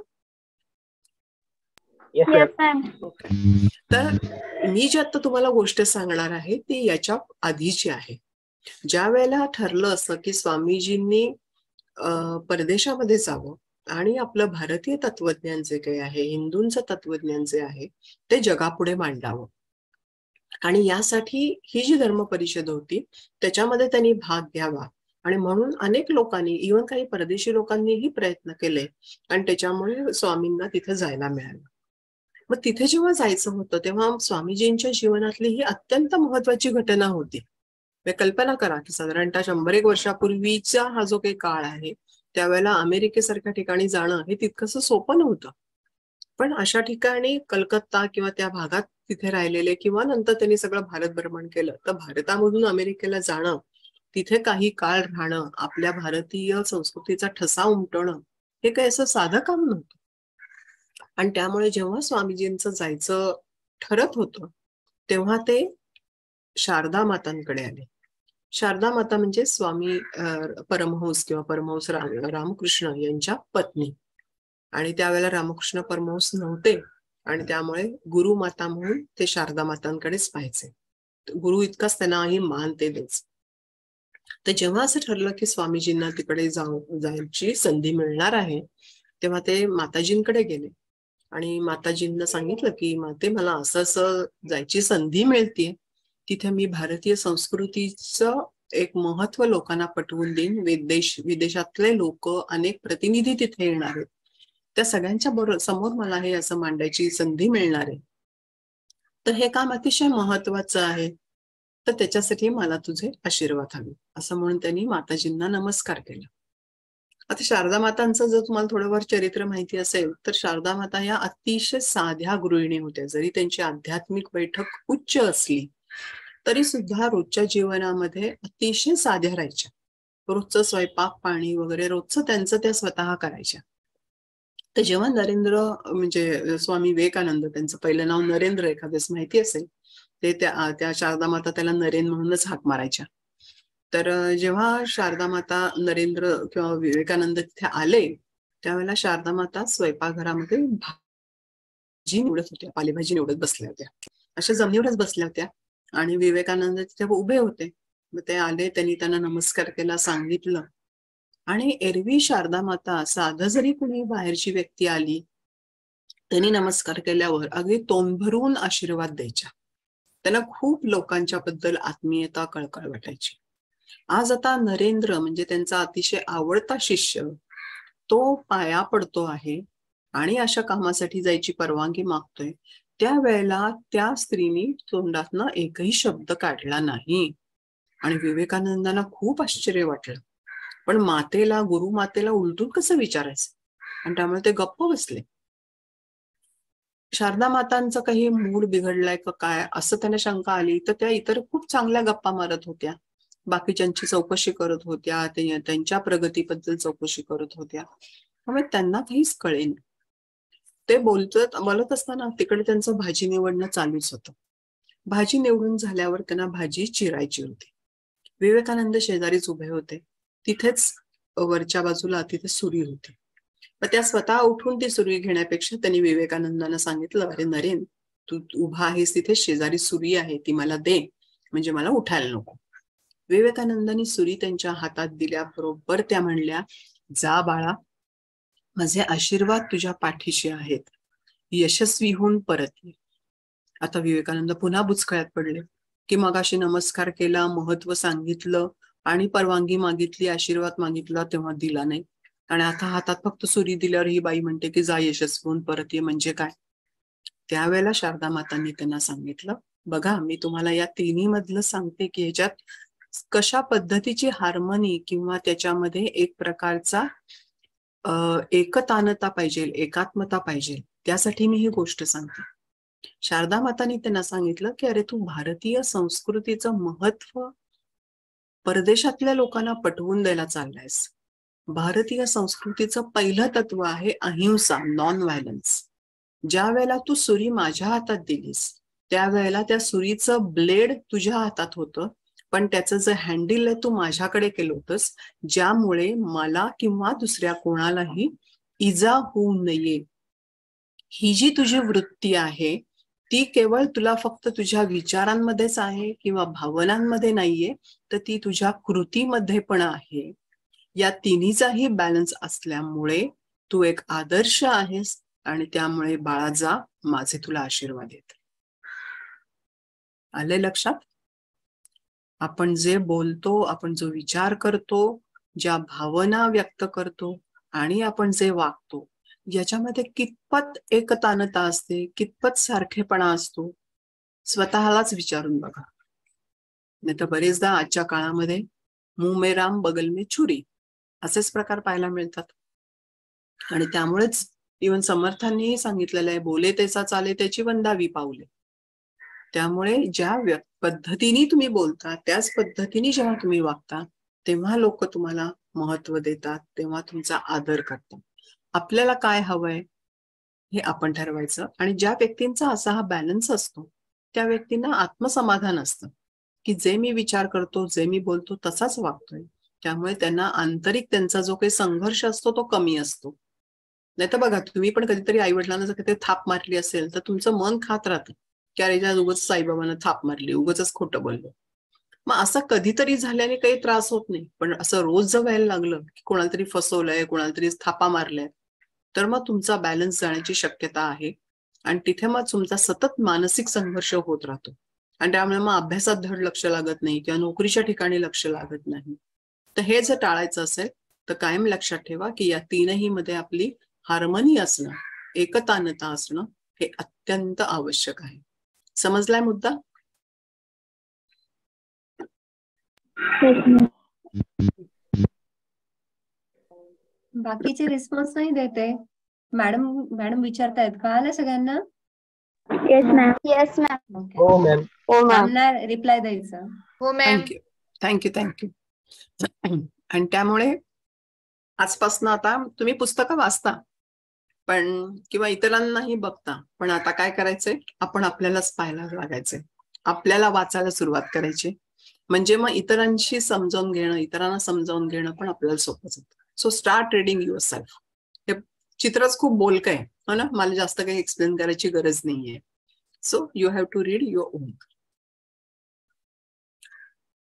तर मी जी आता तुम्हाला गोष्ट सांगणार आहे ती याच्या आधीची आहे. ज्या वेळेला ठरलं असं की स्वामीजींनी परदेशामध्ये जावं आणि आपलं भारतीय तत्वज्ञान जे काही आहे, हिंदूंचं तत्वज्ञान जे आहे ते जगापुढे मांडावं आणि यासाठी ही जी धर्म परिषद होती त्याच्यामध्ये त्यांनी भाग घ्यावा आणि म्हणून अनेक लोकांनी, इव्हन काही परदेशी लोकांनीही प्रयत्न केले आणि त्याच्यामुळे स्वामींना तिथे जायला मिळालं. मग तिथे जेव्हा जायचं होतं तेव्हा स्वामीजींच्या जीवनातली ही अत्यंत महत्वाची घटना होती. कल्पना करा की साधारणतः 100-1 वर्षापूर्वीचा हा जो काही काळ आहे त्यावेळेला अमेरिकेसारख्या ठिकाणी जाणं हे तितकंसं सोपं नव्हतं. पण अशा ठिकाणी कलकत्ता किंवा त्या भागात तिथे राहिलेले किंवा नंतर त्यांनी सगळं भारत भ्रमण केलं, तर भारतामधून अमेरिकेला जाणं, तिथे काही काळ राहणं, आपल्या भारतीय संस्कृतीचा ठसा उमटवणं हे काही असं साधं काम नव्हतं. आणि त्यामुळे जेव्हा स्वामीजींचं जायचं ठरत होतं तेव्हा ते शारदा मातांकडे आले. शारदा माता म्हणजे स्वामी परमहंस किंवा परमहंस रामकृष्ण यांच्या पत्नी. आणि त्यावेळेला रामकृष्ण परमहंस नव्हते आणि त्यामुळे गुरुमाता म्हणून ते शारदा मातांकडेच पाहायचे. गुरु इतकाच त्यांनाही मान ते द्यायचे. तर जेव्हा असं ठरलं की स्वामीजींना तिकडे जायची संधी मिळणार आहे तेव्हा ते माताजींकडे गेले आणि माताजींना सांगितलं की माते, मला असं जायची संधी मिळते, तिथे मी भारतीय संस्कृतीचं एक महत्व लोकांना पटवून देईन, विदेशातले लोक, अनेक प्रतिनिधी तिथे येणार आहेत, त्या सगळ्यांच्या समोर मला हे असं मांडायची संधी मिळणार आहे, तर हे काम अतिशय महत्वाचं आहे, तर त्याच्यासाठी मला तुझे आशीर्वाद हवे, असं म्हणून त्यांनी माताजींना नमस्कार केला. आता शारदा मातांचं जर तुम्हाला थोडंफार चरित्र माहिती असेल तर शारदा माता या अतिशय साध्या गृहिणी होत्या. जरी त्यांची आध्यात्मिक बैठक उच्च असली तरी सुद्धा रोजच्या जीवनामध्ये अतिशय साध्या राहायच्या. रोजचं स्वयंपाक पाणी वगैरे रोजचं त्यांचं त्या स्वतः करायच्या. तर जेव्हा नरेंद्र म्हणजे स्वामी विवेकानंद, त्यांचं पहिलं नाव नरेंद्र एखाद्यास माहिती असेल, ते त्या शारदा माता त्याला नरेन म्हणूनच हाक मारायच्या. तर जेव्हा शारदा माता नरेंद्र किंवा विवेकानंद तिथे आले, त्यावेळेला शारदा माता स्वयंपाकघरामध्ये भाजी निवडत होत्या, पालेभाजी निवडत बसल्या होत्या, अशा जमिनीवरच बसल्या होत्या. आणि विवेकानंद तिथे उभे होते. मग ते आले, त्यांनी त्यांना नमस्कार केला, सांगितलं. आणि एरवी शारदा माता साधं जरी कुणी बाहेरची व्यक्ती आली, त्यांनी नमस्कार केल्यावर अगदी तोंड भरून आशीर्वाद द्यायच्या. त्यांना खूप लोकांच्या बद्दल आत्मीयता, कळकळ वाटायची. आज आता नरेंद्र म्हणजे त्यांचा अतिशय आवडता शिष्य, तो पाया पडतो आहे आणि अशा कामासाठी जायची परवानगी मागतोय, त्यावेळेला त्या स्त्रीने तोंडातनं एकही शब्द काढला नाही. आणि विवेकानंदांना खूप आश्चर्य वाटलं. पण मातेला, गुरुमातेला उलटून कसं विचारायचं, आणि त्यामुळे ते गप्प बसले. शारदा मातांचा काही मूड बिघडलाय का काय असं त्यांना शंका आली, तर त्या इतर खूप चांगल्या गप्पा मारत होत्या, बाकीच्यांची चौकशी करत होत्या, त्यांच्या प्रगतीबद्दल चौकशी करत होत्या. त्यामुळे त्यांना काहीच कळेल. ते बोलत असताना तिकडे त्यांचं भाजी निवडणं चालूच होतं. भाजी निवडून झाल्यावर त्यांना भाजी चिरायची होती. विवेकानंद शेजारीच उभे होते. तिथेच वरच्या बाजूला तिथे सुरी होती. मग त्या स्वतः उठून ती सुरी घेण्यापेक्षा त्यांनी विवेकानंदांना सांगितलं, अरे नरेन, तू उभा आहेस तिथे, शेजारी सुरी आहे, ती मला दे, म्हणजे मला उठायला नको. विवेकानंदांनी सुरी त्यांच्या हातात दिल्याबरोबर त्या म्हणल्या, जा बाळा, माझे आशीर्वाद तुझ्या पाठीशी आहेत, यशस्वी होऊन परत ये. आता विवेकानंद पुन्हा बुचकळ्यात पडले की मगाशी नमस्कार केला, महत्व सांगितलं आणि परवानगी मागितली, आशीर्वाद मागितला, तेव्हा दिला नाही, आणि आता हातात फक्त सुरी दिल्यावर ही बाई म्हणते की जा यशस्वी होऊन परत ये, म्हणजे काय? त्यावेळेला शारदा मातांनी त्यांना सांगितलं, बघा, मी तुम्हाला या तिन्ही मधलं सांगते की ह्याच्यात कशा पद्धतीची हार्मनी किंवा त्याच्यामध्ये एक प्रकारचा एकतानता पाहिजे, एकात्मता पाहिजे, त्यासाठी मी ही गोष्ट सांगते. शारदा मातांनी त्यांना सांगितलं की अरे, तू भारतीय संस्कृतीचं महत्व परदेशातल्या लोकांना पटवून द्यायला चाललायस. भारतीय संस्कृतीचं पहिलं तत्व आहे अहिंसा, नॉन व्हायलन्स. ज्या वेळेला तू सुरी माझ्या हातात दिलीस, त्यावेळेला त्या सुरीचं ब्लेड तुझ्या हातात होतं, पण त्याचं जे हँडल आहे तू माझ्याकडे केलं होतंस, ज्यामुळे मला किंवा दुसऱ्या कोणालाही इजा होऊ नये. ही जी तुझी वृत्ती आहे ती केवळ तुला फक्त तुझ्या विचारांमध्येच आहे किंवा भावनांमध्ये नाहीये, तर ती तुझ्या कृतीमध्ये पण आहे. या तिन्हीचाही बॅलन्स असल्यामुळे तू एक आदर्श आहेस, आणि त्यामुळे बाळा जा, माझे तुला आशीर्वाद येत. आले लक्षात? आपण जे बोलतो, आपण जो विचार करतो, ज्या भावना व्यक्त करतो आणि आपण जे वागतो, याच्यामध्ये कितपत एकतानता असते, कितपत सारखेपणा असतो, स्वतःलाच विचारून बघा. नाही तर बरेचदा आजच्या काळामध्ये मुंह में राम बगल में छुरी असेच प्रकार पाहायला मिळतात. आणि त्यामुळेच इव्हन समर्थांनीही सांगितलेलं आहे, बोले त्याचा चाले त्याची वंदावी पाऊले. त्यामुळे ज्या पद्धतीने तुम्ही बोलता, त्याच पद्धतीने जेव्हा तुम्ही वागता, तेव्हा लोक तुम्हाला महत्व देतात, तेव्हा तुमचा आदर करतात. आपल्याला काय हवंय हे आपण ठरवायचं. आणि ज्या व्यक्तींचा असा हा बॅलन्स असतो, त्या व्यक्तींना आत्मसमाधान असतं की जे मी विचार करतो, जे मी बोलतो, तसाच वागतोय. त्यामुळे त्यांना आंतरिक त्यांचा जो काही संघर्ष असतो तो कमी असतो. नाही तर बघा, तुम्ही पण कधीतरी आई वडिलांना जर कधी थाप मारली असेल, तर तुमचं मन खात राहतं की अरे, ज्या उगाच साईबाबांना थाप मारली, उगाच खोटं बोललो. मग असं कधीतरी झाल्याने काही त्रास होत नाही, पण असं रोज जर व्हायला लागलं की कोणाला तरी फसवलंय, कोणाला तरी थापा मारल्याय, तर मग तुमचा बॅलन्स जाण्याची शक्यता आहे. आणि तिथे मग तुमचा सतत मानसिक संघर्ष होत राहतो, आणि त्यामुळे मग अभ्यासात धड लक्ष लागत नाही किंवा नोकरीच्या ठिकाणी लक्ष लागत नाही. तर हे जर टाळायचं असेल तर कायम लक्षात ठेवा की या तीनही मध्ये आपली हार्मनी असणं, एकतानता असणं हे अत्यंत आवश्यक आहे. समजलाय मुद्दा? बाकीचे रिस्पॉन्स नाही देते. मॅडम विचारतायत, कळालं सगळ्यांना? Yes ma'am. Yes ma'am. हो मॅम. हो मॅम. रिप्लाय द्यायचा. हो मॅम. थँक्यू. आणि त्यामुळे आजपासून आता तुम्ही पुस्तकं वाचता, पण किंवा इतरांनाही बघता, पण आता काय करायचंय, आपण आपल्यालाच पाहायला लागायचंय, आपल्याला वाचायला सुरुवात करायची. म्हणजे मग इतरांशी समजावून घेणं, इतरांना समजावून घेणं पण आपल्याला सोपं जातं. So start reading your self. हे चित्रच खूप बोलकं आहे, हो ना, मला जास्त काही एक्सप्लेन करायची गरज नाहीये. So you have to read your own.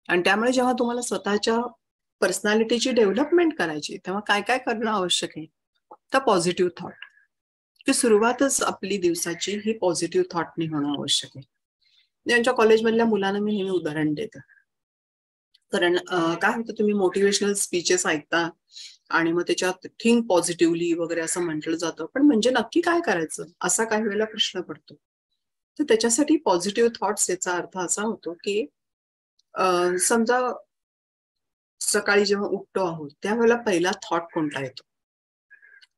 आणि त्यामुळे जेव्हा तुम्हाला स्वतःच्या पर्सनॅलिटीची डेव्हलपमेंट करायची, तेव्हा काय काय करणं आवश्यक आहे, तर पॉझिटिव्ह थॉट. की सुरुवातच आपली दिवसाची ही पॉझिटिव्ह थॉटनी होणं आवश्यक आहे. त्यांच्या कॉलेजमधल्या मुलांना मी नेहमी उदाहरण देते, कारण काय होतं, तुम्ही मोटिवेशनल स्पीचेस ऐकता आणि मग त्याच्यात थिंक पॉझिटिव्हली वगैरे असं म्हटलं जातं, पण म्हणजे नक्की काय करायचं असा काही वेळेला प्रश्न पडतो. तर त्याच्यासाठी पॉझिटिव्ह थॉट्स याचा अर्थ असा होतो की समजा सकाळी जेव्हा उठतो आहोत त्यावेळेला पहिला थॉट कोणता येतो.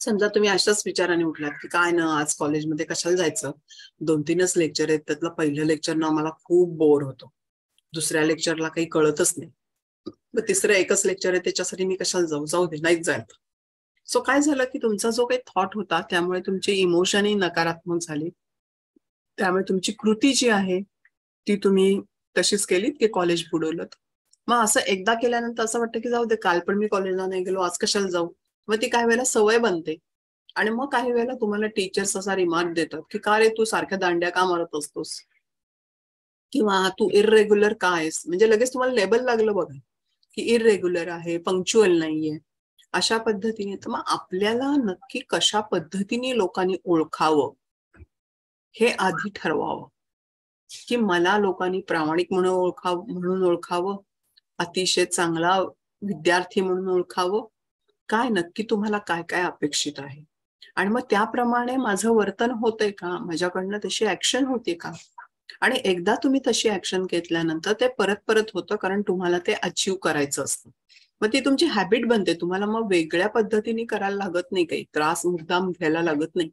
समजा तुम्ही अशाच विचाराने उठलात की काय ना, आज कॉलेजमध्ये कशाला जायचं, 2-3च लेक्चर आहेत, त्यातलं पहिलं लेक्चर ना मला खूप बोर होतो, दुसऱ्या लेक्चरला काही कळतच नाही, मग तिसरं एकच लेक्चर आहे त्याच्यासाठी मी कशाला जाऊ, जाऊ दे, नाहीच जायचं. सो काय झालं की तुमचा जो काही थॉट होता त्यामुळे तुमची इमोशनही नकारात्मक झाली, त्यामुळे तुमची कृती जी आहे ती तुम्ही तशीच केलीत की कॉलेज बुडवलं. मग असं एकदा केल्यानंतर असं वाटतं की जाऊ दे, काल पण मी कॉलेजला नाही गेलो, आज कशाला जाऊ. मग ती काही वेळेला सवय बनते आणि मग काही वेळेला तुम्हाला टीचर्स असा रिमार्क देतात की का रे तू सारख्या दांड्या का मारत असतोस, किंवा तू इररेग्युलर का आहेस, म्हणजे लगेच तुम्हाला लेबल लागलं बघा की इररेग्युलर आहे, पंक्च्युअल नाहीये, अशा पद्धतीने. तर मग आपल्याला नक्की कशा पद्धतीने लोकांनी ओळखावं हे आधी ठरवावं, की मला लोकांनी प्रामाणिक म्हणून ओळखावं, अतिशय चांगला विद्यार्थी म्हणून ओळखावं, काय नक्की तुम्हाला काय काय अपेक्षित आहे, आणि मग त्याप्रमाणे माझं वर्तन होतंय का, माझ्याकडनं तशी ऍक्शन होते का. आणि एकदा तुम्ही तशी ऍक्शन घेतल्यानंतर ते परत परत होतं, कारण तुम्हाला ते अचीव्ह करायचं असतं. मग ती तुमची हॅबिट बनते, तुम्हाला मग वेगळ्या पद्धतीने करायला लागत नाही, काही त्रास मुद्दाम घ्यायला लागत नाही.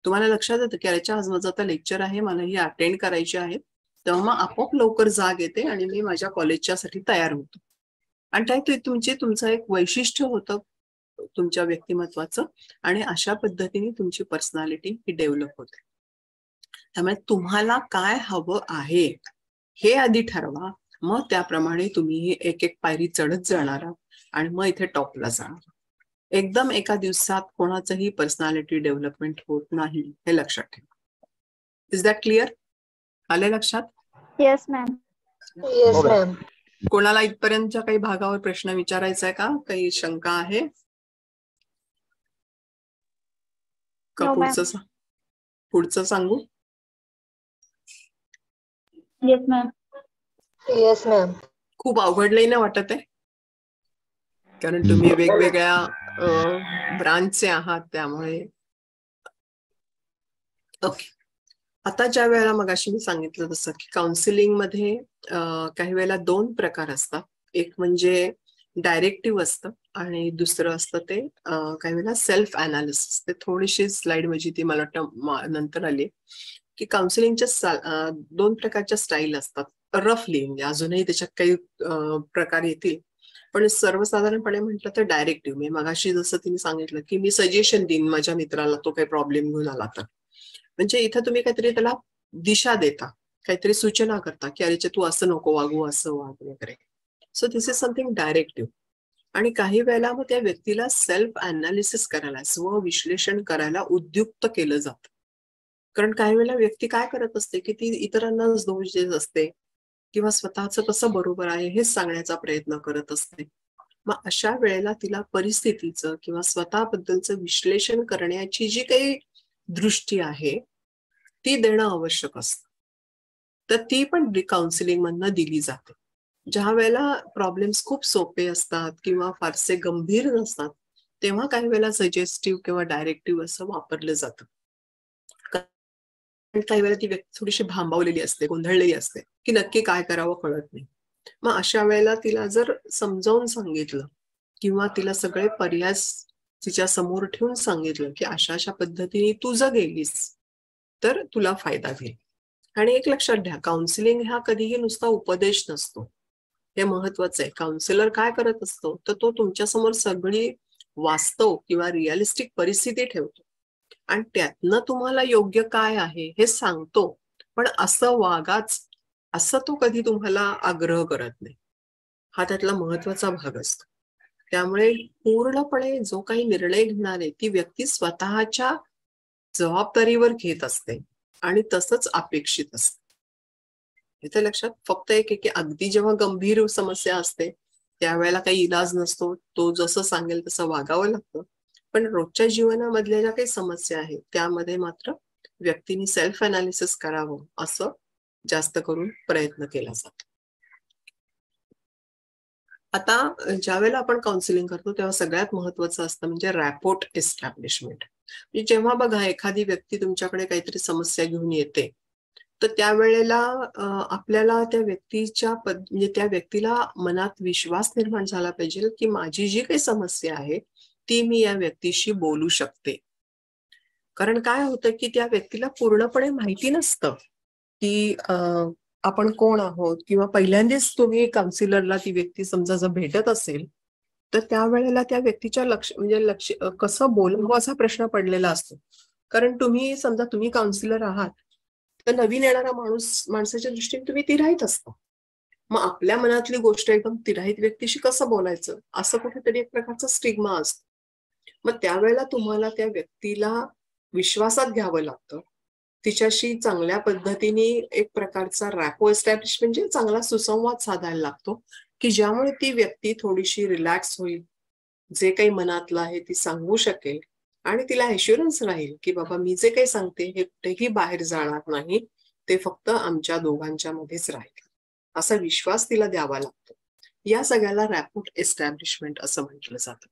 तुम्हाला लक्षात येतं की अरेच्या आज माझं आता लेक्चर आहे, मला ही अटेंड करायची आहे, तेव्हा मग आपोआप लवकर जाग येते आणि मी माझ्या कॉलेजच्या साठी तयार होतो. आणि ते तुमचं एक वैशिष्ट्य होतं तुमच्या व्यक्तिमत्वाचं, आणि अशा पद्धतीने तुमची पर्सनॅलिटी ही डेव्हलप होते. त्यामुळे तुम्हाला काय हवं आहे हे आधी ठरवा, मग त्याप्रमाणे तुम्ही एक एक पायरी चढत जाणार आणि मग इथे टॉपला जाणार. एकदम एका दिवसात कोणाचंही पर्सनॅलिटी डेव्हलपमेंट होत नाही, हे लक्षात ठेवा. Is that clear? आले लक्षात? Yes ma'am. Yes ma'am. कोणाला इथपर्यंतच्या काही भागावर प्रश्न विचारायचा आहे का, काही शंका आहे का? पुढचं सांगू? Yes ma'am. Yes ma'am. खूप अवघडलंही नाही वाटत आहे, कारण तुम्ही वेगवेगळ्या ब्रांचचे आहात, त्यामुळे ओके. आता ज्या वेळेला मगाशी मी सांगितलं तसं की काउन्सिलिंग मध्ये काही वेळेला 2 प्रकार असतात. एक म्हणजे डायरेक्टिव्ह असतं आणि दुसरं असतं ते काही वेळेला सेल्फ अनालिसिस. ते थोडीशी स्लाइड म्हणजे ती मला वाटतं नंतर आली की काउन्सिलिंगच्या 2 प्रकारच्या स्टाईल असतात रफली, म्हणजे अजूनही त्याच्यात काही प्रकार येतील, पण सर्वसाधारणपणे म्हटलं तर डायरेक्टिव्ह. मी मगाशी जसं तिने सांगितलं की मी सजेशन देईन माझ्या मित्राला, तो काही प्रॉब्लेम घेऊन आला तर, म्हणजे इथं तुम्ही काहीतरी त्याला दिशा देता, काहीतरी सूचना करता की अरे तू असं नको वागू, असं वाग वगैरे. So this is something directive. आणि काही वेळेला मग त्या व्यक्तीला सेल्फ अनालिसिस करायला, स्वविश्लेषण करायला उद्युक्त केलं जातं. कारण काही वेळेला व्यक्ती काय करत असते की ती इतरांनाच दोष देत असते किंवा स्वतःचं कसं बरोबर आहे हेच सांगण्याचा प्रयत्न करत असते. मग अशा वेळेला तिला परिस्थितीचं किंवा स्वतःबद्दलचं विश्लेषण करण्याची जी काही दृष्टी आहे ती देणं आवश्यक असतं. तर ती पण काउन्सिलिंग मधनं दिली जाते. ज्या वेळेला प्रॉब्लेम्स खूप सोपे असतात किंवा फारसे गंभीर नसतात, तेव्हा काही वेळेला सजेस्टिव्ह किंवा डायरेक्टिव्ह असं वापरलं जातं. काही वेळेला ती व्यक्ती थोडीशी भांबावलेली असते, गोंधळलेली असते की नक्की काय करावं कळत नाही. मग अशा वेळेला तिला जर समजावून सांगितलं किंवा तिला सगळे पर्याय तिच्या समोर ठेवून सांगितलं की अशा अशा पद्धतीने तू जर गेलीस तर तुला फायदा होईल. आणि एक लक्षात घ्या, काउन्सिलिंग हा कधीही नुसता उपदेश नसतो, हे महत्वाचं आहे. काउन्सिलर काय करत असतो तर तो तुमच्या समोर सगळी वास्तव किंवा रिअलिस्टिक परिस्थिती ठेवतो आणि त्यातनं तुम्हाला योग्य काय आहे हे सांगतो, पण असं वागाच असं तो कधी तुम्हाला आग्रह करत नाही. हा त्यातला महत्वाचा भाग असतो. त्यामुळे पूर्णपणे जो काही निर्णय घेणार आहे ती व्यक्ती स्वतःच्या जबाबदारीवर घेत असते आणि तसंच अपेक्षित असते. इथे लक्षात फक्त एक की अगदी जेव्हा गंभीर समस्या असते त्यावेळेला काही इलाज नसतो, तो जसं सांगेल तसं वागावं लागतं. पण रोजच्या जीवनामधल्या ज्या काही समस्या आहेत त्यामध्ये मात्र व्यक्तीने सेल्फ अनालिसिस करावं असं जास्त करून प्रयत्न केला जातो. आता ज्या वेळेला आपण काउन्सिलिंग करतो तेव्हा सगळ्यात महत्वाचं असतं म्हणजे रॅपोर्ट एस्टॅब्लिशमेंट. जेव्हा बघा एखादी व्यक्ती तुमच्याकडे काहीतरी समस्या घेऊन येते तर त्यावेळेला आपल्याला त्या व्यक्तीच्या म्हणजे त्या व्यक्तीला मनात विश्वास निर्माण झाला पाहिजे की माझी जी काही समस्या आहे ती मी या व्यक्तीशी बोलू शकते. कारण काय होतं की त्या व्यक्तीला पूर्णपणे माहिती नसतं की आपण कोण आहोत, किंवा पहिल्यांदाच तुम्ही काउन्सिलरला ती व्यक्ती समजा जर भेटत असेल तर त्यावेळेला त्या व्यक्तीच्या लक्ष कसं बोलावं असा प्रश्न पडलेला असतो. कारण तुम्ही समजा तुम्ही काउन्सिलर आहात तर नवीन येणारा माणसाच्या दृष्टीने तुम्ही तिराहीत असता. मग आपल्या मनातली गोष्ट एकदम तिराहीत व्यक्तीशी कसं बोलायचं असं कुठेतरी एक प्रकारचा स्टिग्मा असतो. मग त्यावेळेला तुम्हाला त्या व्यक्तीला विश्वासात घ्यावं लागतं, तिच्याशी चांगल्या पद्धतीने एक प्रकारचा रॅपो एस्टॅब्लिश म्हणजे चांगला सुसंवाद साधायला लागतो की ज्यामुळे ती व्यक्ती थोडीशी रिलॅक्स होईल, जे काही मनातलं आहे ती सांगू शकेल आणि तिला ॲश्युरन्स राहील की बाबा मी जे काही सांगते हे कुठेही बाहेर जाणार नाही, ते फक्त आमच्या दोघांच्या मध्येच राहील, असा विश्वास तिला द्यावा लागतो. या सगळ्याला रॅपोर्ट एस्टॅब्लिशमेंट असं म्हटलं जातं.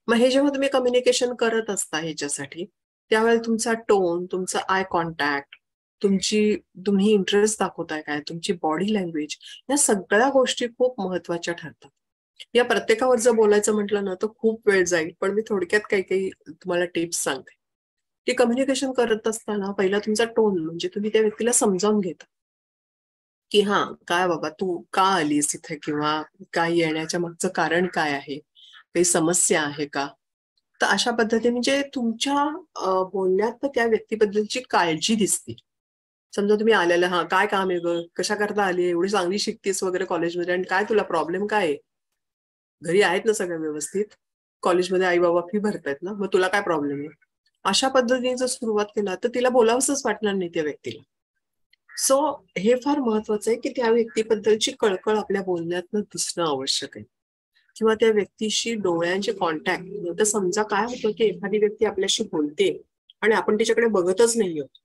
मग हे जेव्हा तुम्ही कम्युनिकेशन करत असता ह्याच्यासाठी त्यावेळेला तुमचा टोन, तुमचा आय कॉन्टॅक्ट, तुम्ही इंटरेस्ट दाखवताय काय, तुमची बॉडी लँग्वेज, या सगळ्या गोष्टी खूप महत्वाच्या ठरतात. या प्रत्येकावर जर बोलायचं म्हटलं ना तर खूप वेळ जाईल, पण मी थोडक्यात काही तुम्हाला टिप्स सांगते. की कम्युनिकेशन करत असताना पहिला तुमचा टोन म्हणजे तुम्ही त्या व्यक्तीला समजावून घेता की हा काय बाबा तू का आलीस इथे, किंवा काय येण्याच्या मागचं कारण काय आहे, काही समस्या आहे का. तर अशा पद्धतीने म्हणजे तुमच्या बोलण्यात त्या व्यक्तीबद्दलची काळजी दिसते. समजा तुम्ही आलेला, हा काय काम आहे ग, कशा करता आली, एवढी चांगली शिकतेस वगैरे कॉलेजमध्ये, आणि काय तुला प्रॉब्लेम काय आहे, घरी आहेत ना सगळं व्यवस्थित, कॉलेजमध्ये आई बाबा फी भरतायत ना, मग तुला काय प्रॉब्लेम आहे. अशा पद्धतीने जर सुरुवात केला तर तिला बोलावंसच वाटणार नाही त्या व्यक्तीला. सो हे फार महत्वाचं आहे की त्या व्यक्तीबद्दलची कळकळ आपल्या बोलण्यातनं दिसणं आवश्यक आहे. किंवा त्या व्यक्तीशी डोळ्यांचे कॉन्टॅक्ट, तर समजा काय होतं की एखादी व्यक्ती आपल्याशी बोलते आणि आपण तिच्याकडे बघतच नाही आहोत,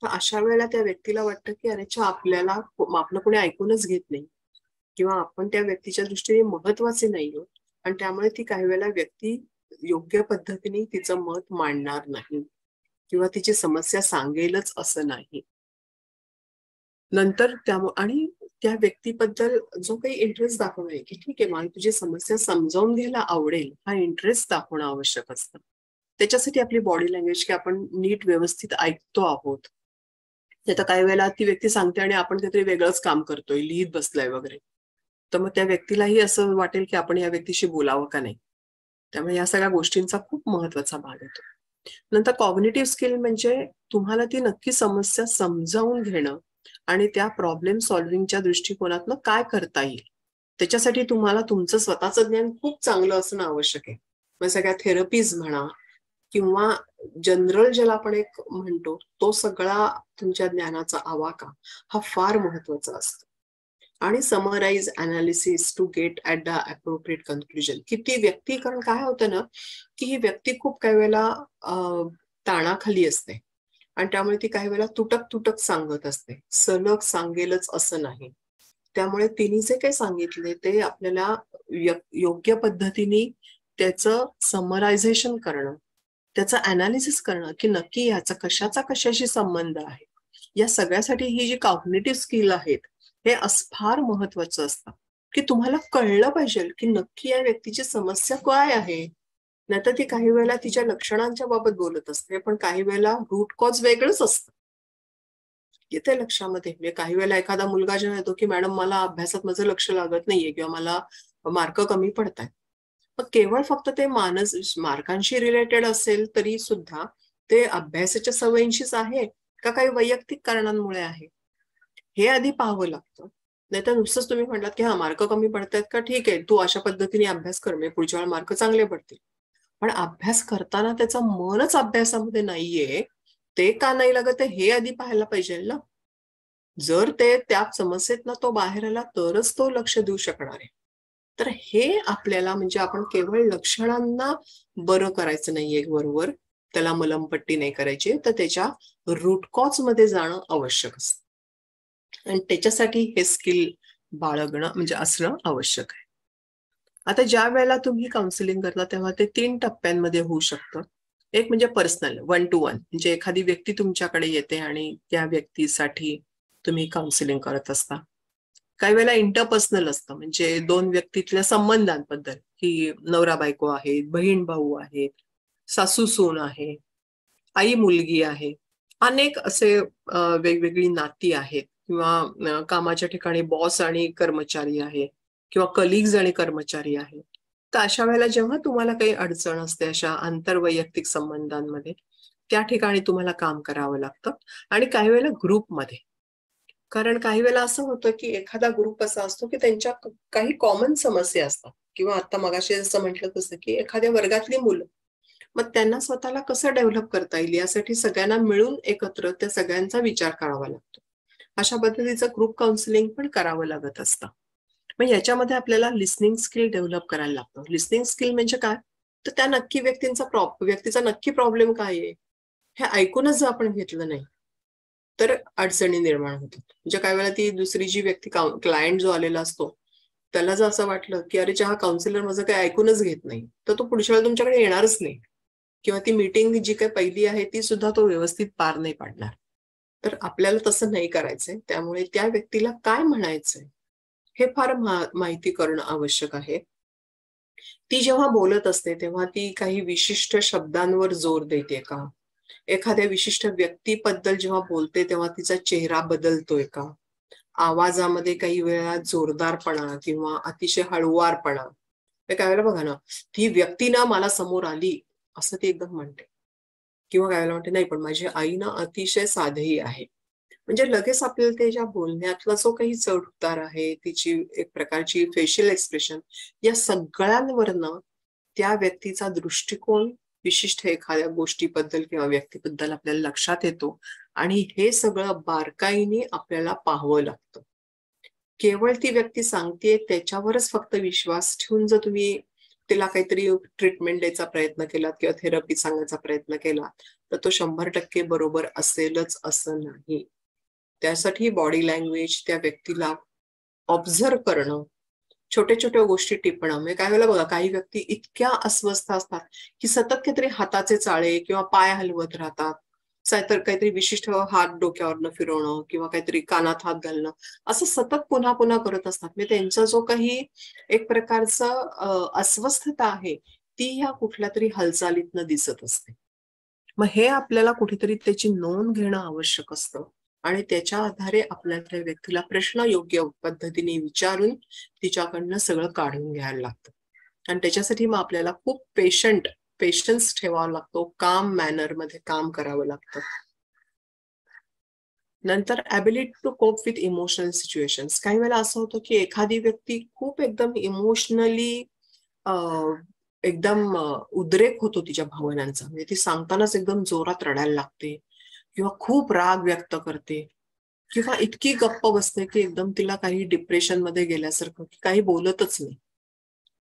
तर अशा वेळेला त्या व्यक्तीला वाटतं की अरे आपल्याला आपलं कोणी ऐकूनच घेत नाही, किंवा आपण त्या व्यक्तीच्या दृष्टीने महत्वाचे नाही आहोत, आणि त्यामुळे ती काही वेळेला व्यक्ती योग्य पद्धतीने तिचं मत मांडणार नाही किंवा तिची समस्या सांगेलच असं नाही. नंतर आणि त्या व्यक्तीबद्दल जो काही इंटरेस्ट दाखवणार आहे की ठीक आहे मला तुझी समस्या समजावून घ्यायला आवडेल, हा इंटरेस्ट दाखवणं आवश्यक असतं. त्याच्यासाठी आपली बॉडी लँग्वेज की आपण नीट व्यवस्थित ऐकतो आहोत. आता काही वेळेला ती व्यक्ती सांगते आणि आपण काहीतरी वेगळंच काम करतोय, लिहित बसलाय वगैरे, तर मग त्या व्यक्तीलाही असं वाटेल की आपण या व्यक्तीशी बोलावं का नाही. त्यामुळे या सगळ्या गोष्टींचा खूप महत्वाचा भाग येतो. नंतर कॉग्निटिव्ह स्किल म्हणजे तुम्हाला ती नक्की समस्या समजावून घेणं आणि त्या प्रॉब्लेम सॉल्व्हिंगच्या दृष्टिकोनातनं काय करता येईल, त्याच्यासाठी तुम्हाला तुमचं स्वतःचं ज्ञान खूप चांगलं असणं आवश्यक आहे. मग सगळ्या थेरपीज म्हणा किंवा जनरल ज्याला आपण एक म्हणतो तो सगळा तुमच्या ज्ञानाचा आवाका हा फार महत्वाचा असतो. आणि summarize analysis to get at the appropriate conclusion, की ती व्यक्ती, कारण काय होतं ना की ही व्यक्ती खूप काही वेळेला ताणाखाली असते आणि त्यामुळे ती काही वेळेला तुटक सांगत असते, सलग सांगेलच असं नाही. त्यामुळे तिने जे काही सांगितले ते आपल्याला योग्य पद्धतीने त्याचं समरायझेशन करणं, त्याचं अनालिसिस करणं की नक्की याचा कशाशी संबंध आहे, या सगळ्यासाठी ही जी कॉग्निटिव्ह स्किल आहेत हे फार महत्वाचं असतं की तुम्हाला कळलं पाहिजे की नक्की या व्यक्तीची समस्या काय आहे. नाहीतर ती काही वेळेला तिच्या लक्षणांच्या बाबत बोलत असते, पण काही वेळेला रूट कॉज वेगळंच असतं. येते लक्षामध्ये. म्हणजे काही वेळेला एखादा मुलगा जेव्हा येतो की मॅडम मला अभ्यासात माझं लक्ष लागत नाहीये किंवा मला मार्क कमी पडतायत, मग केवळ फक्त ते मार्कांशी रिलेटेड असेल तरी सुद्धा ते अभ्यासाच्या सवयींशीच आहे का काही वैयक्तिक कारणांमुळे आहे, हे आधी पाहावं लागतं. नाही तर नुसतंच तुम्ही म्हटलात की हा मार्क कमी पडतायत का, ठीक आहे तू अशा पद्धतीने अभ्यास कर, म्हणजे पुढच्या वेळा मार्क चांगले पडतील. पण अभ्यास करताना त्याचं मनच अभ्यासामध्ये नाहीये, ते का नाही लागत आहे हे आधी पाहायला पाहिजे ना. जर ते त्या समस्येतनं तो बाहेर आला तरच तो लक्ष देऊ शकणार आहे. तर हे आपल्याला म्हणजे आपण केवळ लक्षणांना बरं करायचं नाहीये, बरोबर त्याला मलमपट्टी नाही करायची, तर त्याच्या रूट कॉज मध्ये जाणं आवश्यक असतं. आणि त्याच्यासाठी हे स्किल बाळगणं म्हणजे असणं आवश्यक आहे. आता ज्या वेळेला तुम्ही काउन्सिलिंग करता तेव्हा ते 3 टप्प्यांमध्ये होऊ शकतं. एक म्हणजे पर्सनल 1 to 1, म्हणजे एखादी व्यक्ती तुमच्याकडे येते आणि त्या व्यक्तीसाठी तुम्ही काउन्सिलिंग करत असता. काही वेळेला इंटरपर्सनल असतं, म्हणजे 2 व्यक्तीतल्या संबंधांबद्दल, की नवरा बायको आहेत, बहीण भाऊ आहेत, सासू सून आहे, आई मुलगी आहे, अनेक असे वेगवेगळी नाती आहेत, किंवा कामाच्या ठिकाणी बॉस आणि कर्मचारी आहे, किंवा कलिग्ज आणि कर्मचारी आहे. तर अशा वेळेला जेव्हा तुम्हाला काही अडचण असते अशा आंतरवैयक्तिक संबंधांमध्ये, त्या ठिकाणी तुम्हाला काम करावं लागतं. आणि काही वेळेला ग्रुपमध्ये, कारण काही वेळेला असं होतं की एखादा ग्रुप असा असतो की त्यांच्या काही कॉमन समस्या असतात, किंवा आता मगाशी जसं म्हटलं तसं की एखाद्या वर्गातली मुलं, मग त्यांना स्वतःला कसं डेव्हलप करता येईल यासाठी सगळ्यांना मिळून एकत्र त्या सगळ्यांचा विचार करावा लागतो. अशा पद्धतीचं ग्रुप काउन्सिलिंग पण करावं लागत असतं. मग याच्यामध्ये आपल्याला लिस्निंग स्किल डेव्हलप करायला लागतं. लिस्निंग स्किल म्हणजे काय, तर त्या नक्की व्यक्तीचा नक्की प्रॉब्लेम काय आहे हे ऐकूनच जर आपण घेतलं नाही तर अडचणी निर्माण होतात. म्हणजे काही वेळेला ती दुसरी जी व्यक्ती, क्लायंट जो आलेला असतो, त्याला जर असं वाटलं की अरे हा काउन्सिलर माझं काही ऐकूनच घेत नाही, तर तो पुढच्या वेळेला तुमच्याकडे येणारच नाही, किंवा ती मीटिंग जी काही पहिली आहे ती सुद्धा तो व्यवस्थित पार नाही पाडणार. तर आपल्याला तसं नाही करायचंय. त्यामुळे त्या व्यक्तीला काय म्हणायचंय हे फार माहिती करणं आवश्यक आहे. ती जेव्हा बोलत असते तेव्हा ती काही विशिष्ट शब्दांवर जोर देते का, एखाद्या विशिष्ट व्यक्तीबद्दल जेव्हा बोलते तेव्हा तिचा चेहरा बदलतोय का, आवाजामध्ये काही वेळा जोरदारपणा किंवा अतिशय हळुवारपणा. काही वेळेला बघा ना, ती व्यक्ती ना मला समोर आली असं ती एकदम म्हणते, किंवा काय म्हणते नाही पण माझी आई ना अतिशय साधी आहे. म्हणजे लगेच आपल्याला त्याच्या बोलण्यातला जो काही चढ उतार आहे, तिची एक प्रकारची फेशियल एक्सप्रेशन, या सगळ्यांवरनं त्या व्यक्तीचा दृष्टिकोन विशिष्ट एखाद्या गोष्टीबद्दल किंवा व्यक्तीबद्दल आपल्याला लक्षात येतो. आणि हे सगळं बारकाईने आपल्याला पाहावं लागतं. केवळ ती व्यक्ती सांगते त्याच्यावरच फक्त विश्वास ठेवून जर तुम्ही तिला काहीतरी ट्रीटमेंट द्यायचा प्रयत्न केला किंवा थेरपी सांगायचा प्रयत्न केला तर तो 100% बरोबर असेलच असं नाही. त्यासाठी बॉडी लँग्वेज, त्या व्यक्तीला ऑब्झर्व करणं, छोट्या छोट्या गोष्टी टिपणं. म्हणजे काय वेळेला बघा काही व्यक्ती इतक्या अस्वस्थ असतात की सतत काहीतरी हाताचे चाळे किंवा पाय हलवत राहतात, तर काहीतरी विशिष्ट हात डोक्यावरनं फिरवणं किंवा काहीतरी कानात हात घालणं, असं सतत पुन्हा पुन्हा करत असतात. म्हणजे त्यांचा जो काही एक प्रकारचा अस्वस्थता आहे ती ह्या कुठल्या तरी हालचालीतनं दिसत असते. मग हे आपल्याला कुठेतरी त्याची नोंद घेणं आवश्यक असतं आणि त्याच्या आधारे आपल्या त्या व्यक्तीला प्रश्न योग्य पद्धतीने विचारून तिच्याकडनं सगळं काढून घ्यायला लागतं. आणि त्याच्यासाठी मग आपल्याला खूप पेशन्स ठेवावा लागतो, काम मॅनर मध्ये काम करावं लागतं. नंतर ability to cope with emotional situations. काही वेळेला असं होतं की एखादी व्यक्ती खूप एकदम इमोशनली एकदम उद्रेक होतो तिच्या भावनांचा, म्हणजे ती सांगतानाच एकदम जोरात रडायला लागते किंवा खूप राग व्यक्त करते किंवा इतकी गप्प बसते की एकदम तिला काही डिप्रेशन मध्ये गेल्यासारखं, की काही बोलतच नाही.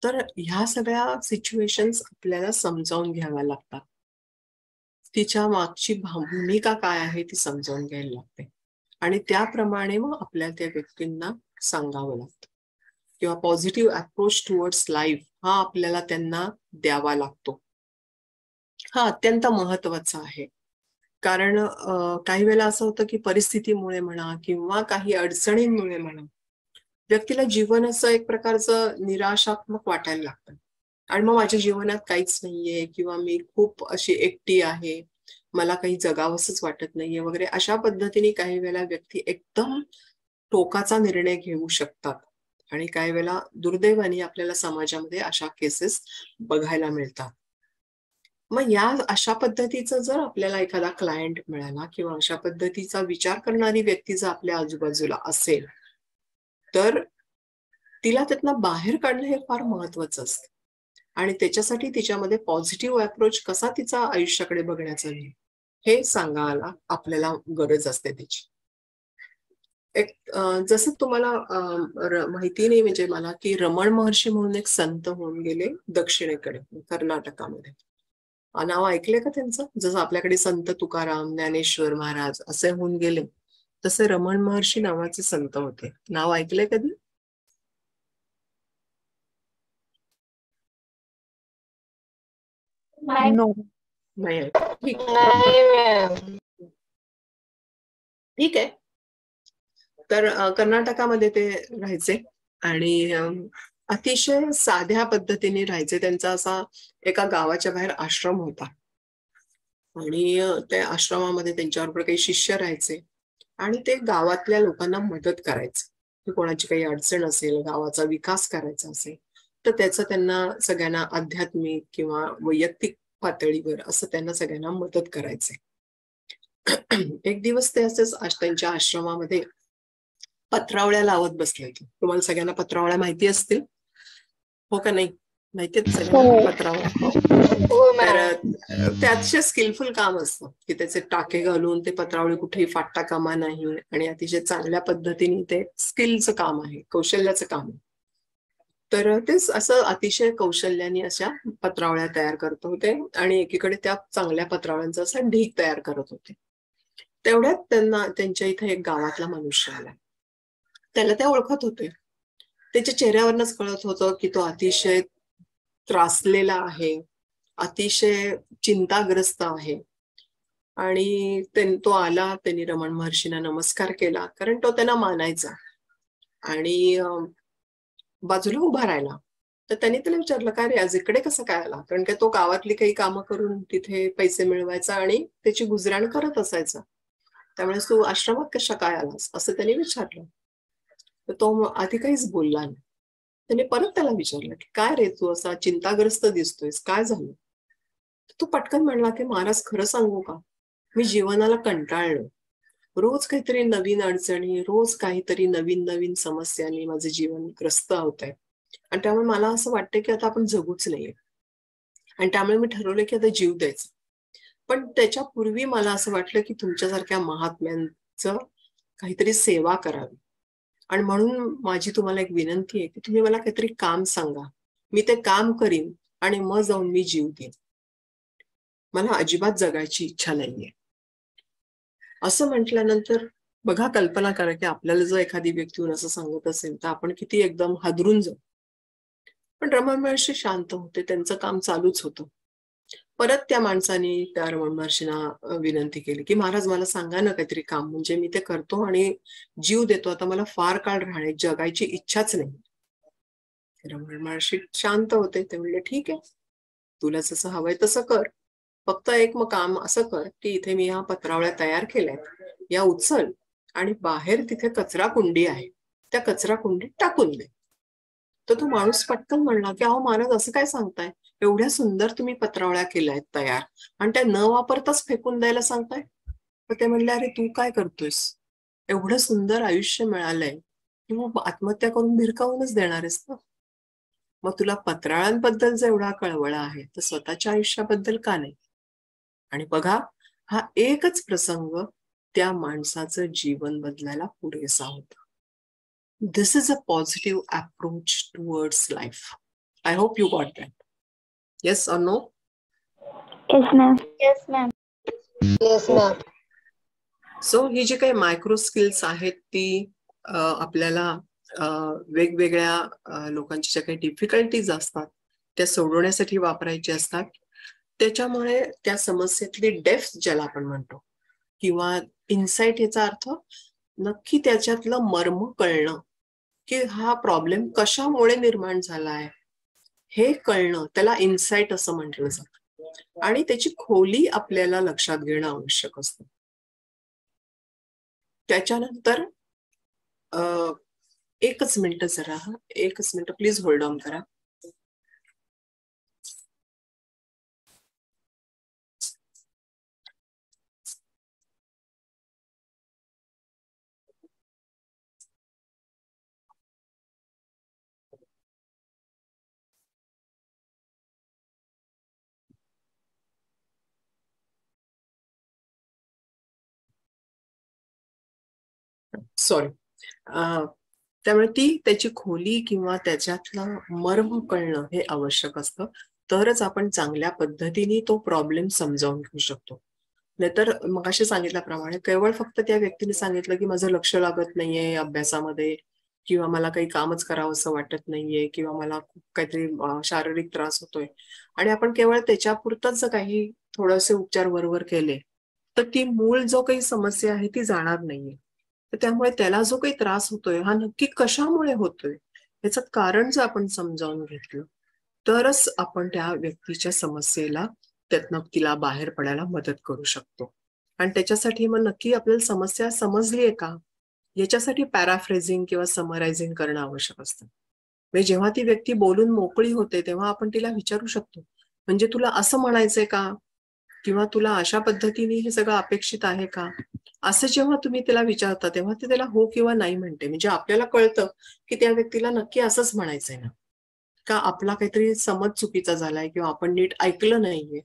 तर ह्या सगळ्या सिच्युएशन्स आपल्याला समजावून घ्याव्या लागतात. तिच्या मागची भूमिका काय आहे ती समजावून घ्यायला लागते आणि त्याप्रमाणे मग आपल्या त्या व्यक्तींना सांगावं लागतं. किंवा पॉझिटिव्ह अप्रोच टुवर्ड्स लाईफ हा आपल्याला त्यांना द्यावा लागतो. हा अत्यंत महत्वाचा आहे. कारण काही वेळेला असं होतं की परिस्थितीमुळे म्हणा किंवा काही अडचणींमुळे म्हणा व्यक्तीला जीवन असं एक प्रकारचं निराशात्मक वाटायला लागतं आणि मग माझ्या जीवनात काहीच नाहीये किंवा मी खूप अशी एकटी आहे, मला काही जगावंसच वाटत नाहीये वगैरे, अशा पद्धतीने काही वेळेला व्यक्ती एकदम टोकाचा निर्णय घेऊ शकतात. आणि काही वेळेला दुर्दैवाने आपल्याला समाजामध्ये अशा केसेस बघायला मिळतात. मग या अशा पद्धतीचा जर आपल्याला एखादा क्लायंट मिळाला किंवा अशा पद्धतीचा विचार करणारी व्यक्ती जर आपल्या आजूबाजूला असेल तर तिला त्यातनं बाहेर काढणं हे फार महत्वाचं असतं. आणि त्याच्यासाठी तिच्यामध्ये पॉझिटिव्ह अप्रोच कसा तिचा आयुष्याकडे बघण्याचा हे सांगायला आपल्याला गरज असते त्याची. एक जसं तुम्हाला माहिती नाही म्हणजे मला की रमण महर्षी म्हणून एक संत होऊन गेले दक्षिणेकडे कर्नाटकामध्ये. नाव ऐकलंय का त्यांचं? जसं आपल्याकडे संत तुकाराम, ज्ञानेश्वर महाराज असे होऊन गेले तसे रमण महर्षी नावाचे संत होते. नाव ऐकलंय कधी? नाही. ठीक आहे. तर कर्नाटकामध्ये ते राहायचे आणि अतिशय साध्या पद्धतीने राहायचे. त्यांचा असा एका गावाच्या बाहेर आश्रम होता आणि त्या आश्रमामध्ये त्यांच्याबरोबर काही शिष्य राहायचे आणि ते गावातल्या लोकांना मदत करायचे. की कोणाची काही अडचण असेल, गावाचा विकास करायचा असेल तर त्याचं त्यांना सगळ्यांना आध्यात्मिक किंवा वैयक्तिक पातळीवर असं त्यांना सगळ्यांना मदत करायचे. एक दिवस ते असेच त्यांच्या आश्रमामध्ये पत्रावळ्या लावत बसले. तुम्हाला सगळ्यांना पत्रावळ्या माहिती असतील हो का नाही? माहितीच सगळ्यांना पत्रावळ्या. तर ते अतिशय स्किलफुल काम असतं की त्याचे टाके घालून ते पत्रावळी कुठेही फाटता कामा नाही आणि अतिशय चांगल्या पद्धतीने ते स्किलचं काम आहे, कौशल्याचं काम आहे. तर तेच असं अतिशय कौशल्याने अशा पत्रावळ्या तयार करत होते आणि एकीकडे त्या चांगल्या पत्रावळ्यांचा असा ढीग तयार करत होते. तेवढ्यात त्यांना त्यांच्या इथे एक गावातला मनुष्य आला. त्याला त्या ओळखत होते. त्याच्या चेहऱ्यावरनच कळत होतं की तो अतिशय त्रासलेला आहे, अतिशय चिंताग्रस्त आहे. आणि तो आला, त्यांनी रमण महर्षींना नमस्कार केला कारण तो त्यांना मानायचा आणि बाजूला उभा राहिला. तर त्यांनी त्याला विचारलं काय रे आज इकडे कसं काय आला? कारण की तो गावातली काही कामं करून तिथे पैसे मिळवायचा आणि त्याची गुजराण करत असायचा. त्यामुळे तू आश्रमात कशा काय आलास असं त्यांनी विचारलं. तर तो आधी काहीच बोलला नाही. त्याने परत त्याला विचारलं की काय रे तू असा चिंताग्रस्त दिसतोयस, काय झालं? तो पटकन म्हणला की महाराज खरं सांगू का, मी जीवनाला कंटाळलो. रोज काहीतरी नवीन अडचणी, रोज काहीतरी नवीन नवीन समस्यांनी माझं जीवन ग्रस्त होत आहे आणि त्यामुळे मला असं वाटतं की आता आपण जगूच नाहीये आणि त्यामुळे मी ठरवलं की आता जीव द्यायचा. पण त्याच्यापूर्वी मला असं वाटलं की तुमच्यासारख्या महात्म्यांचं काहीतरी सेवा करावी आणि म्हणून माझी तुम्हाला एक विनंती आहे की तुम्ही मला काहीतरी काम सांगा, मी ते काम करीन आणि मग जाऊन मी जीव देईन. मला अजिबात जगायची इच्छा नाहीये. असं म्हटल्यानंतर बघा कल्पना करा की आपल्याला जर एखादी व्यक्ती असं सांगत असेल तर आपण किती एकदम हादरून जाऊ. पण रमण महर्षी शांत होते, त्यांचं काम चालूच होतं. परत त्या माणसाने त्या रमण महर्षींना विनंती केली की महाराज मला सांगा ना काहीतरी काम, म्हणजे मी ते करतो आणि जीव देतो, आता मला फार काळ राहणे, जगायची इच्छाच नाही. रमण महर्षी शांत होते. ते म्हणले ठीक आहे, तुला जसं हवंय तसं कर, फक्त एक मग काम असं कर की इथे मी ह्या पत्रावळ्या तयार केल्यात, या उचल आणि बाहेर तिथे कचरा कुंडी आहे, त्या कचरा कुंडीत टाकून दे. तर तो माणूस पटकन म्हणला की अहो महाराज असं काय सांगताय, एवढ्या सुंदर तुम्ही पत्रावळ्या केल्यात तयार आणि त्या न वापरताच फेकून द्यायला सांगताय? तर ते म्हणले अरे तू काय करतोयस, एवढं सुंदर आयुष्य मिळालंय, तू आत्महत्या करून भिरकावूनच देणार आहेस ना? मग तुला पत्रावळ्यांबद्दल जर एवढा कळवळा आहे तर स्वतःच्या आयुष्याबद्दल का नाही? आणि बघा हा एकच प्रसंग त्या माणसाचं जीवन बदलायला पुरेसा होता. This is a positive approach towards life. I hope you got that. Yes or no? Yes, ma'am. Yes, ma'am. Yes, ma'am. So ही जी काही मायक्रो स्किल्स आहेत ती आपल्याला वेगवेगळ्या लोकांची ज्या काही डिफिकल्टीज असतात त्या सोडवण्यासाठी वापरायचे असतात. त्याच्यामुळे त्या समस्येतली डेप्थ ज्याला आपण म्हणतो किंवा इन्साइट, याचा अर्थ नक्की त्याच्यातलं मर्म कळणं की हा प्रॉब्लेम कशामुळे निर्माण झालाय हे कळणं, त्याला इन्साइट असं म्हटलं जातं आणि त्याची खोली आपल्याला लक्षात घेणं आवश्यक असतं. त्याच्यानंतर एकच मिनिट प्लीज होल्ड ऑन करा. सॉरी. त्यामुळे त्याची खोली किंवा त्याच्यातलं मर्म कळणं हे आवश्यक असतं, तरच आपण चांगल्या पद्धतीने तो प्रॉब्लेम समजावून घेऊ शकतो. नाहीतर मगाशी सांगितल्याप्रमाणे केवळ फक्त त्या व्यक्तीने सांगितलं की माझं लक्ष लागत नाहीये अभ्यासामध्ये, किंवा मला काही कामच करावं असं वाटत नाहीये, किंवा मला खूप काहीतरी शारीरिक त्रास होतोय, आणि आपण केवळ त्याच्यापुरतच काही थोडेसे उपचार वरवर केले तर ती मूळ जो काही समस्या आहे ती जाणार नाहीये. तर त्यामुळे त्याला जो काही त्रास होतोय हा नक्की कशामुळे होतोय याचं कारण जर आपण समजावून घेतलं तरच आपण त्या व्यक्तीच्या समस्येला त्यातनं तिला बाहेर पडायला मदत करू शकतो. आणि त्याच्यासाठी मग नक्की आपल्याला समस्या समजलीये का याच्यासाठी पॅराफ्रेझिंग किंवा समरायझिंग करणं आवश्यक असतं. म्हणजे जेव्हा ती व्यक्ती बोलून मोकळी होते तेव्हा आपण तिला विचारू शकतो, म्हणजे तुला असं म्हणायचंय का, किंवा तुला अशा पद्धतीने हे सगळं अपेक्षित आहे का, असं जेव्हा तुम्ही त्याला विचारता तेव्हा ते त्याला हो किंवा नाही म्हणते. म्हणजे आपल्याला कळतं की त्या व्यक्तीला नक्की असंच म्हणायचंय ना, का आपला काहीतरी समज चुकीचा झालाय किंवा आपण नीट ऐकलं नाहीये,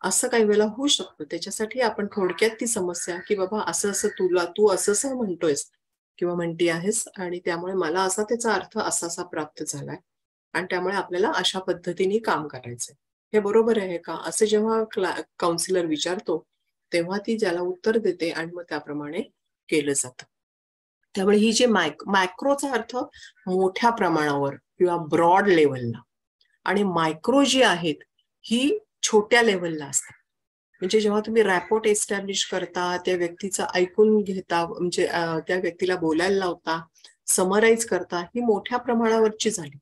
असं काही वेळेला होऊ शकतं. त्याच्यासाठी आपण थोडक्यात ती समस्या की बाबा असं असं तू असं म्हणतोयस किंवा म्हणती आहेस आणि त्यामुळे मला असा त्याचा अर्थ असा प्राप्त झालाय आणि त्यामुळे आपल्याला अशा पद्धतीने काम करायचंय, हे बरोबर आहे का, असं जेव्हा काउन्सिलर विचारतो तेव्हा ती ज्याला उत्तर देते आणि मग त्याप्रमाणे केलं जातं. त्यामुळे ही जे मायक्रोचा अर्थ मोठ्या प्रमाणावर किंवा ब्रॉड लेवलला, आणि मायक्रो जी आहेत ही छोट्या लेवलला असतात. म्हणजे जेव्हा तुम्ही रॅपोर्ट एस्टॅब्लिश करता, त्या व्यक्तीचं ऐकून घेता, म्हणजे त्या व्यक्तीला बोलायला लावता, समराईज करता, ही मोठ्या प्रमाणावरची झाली.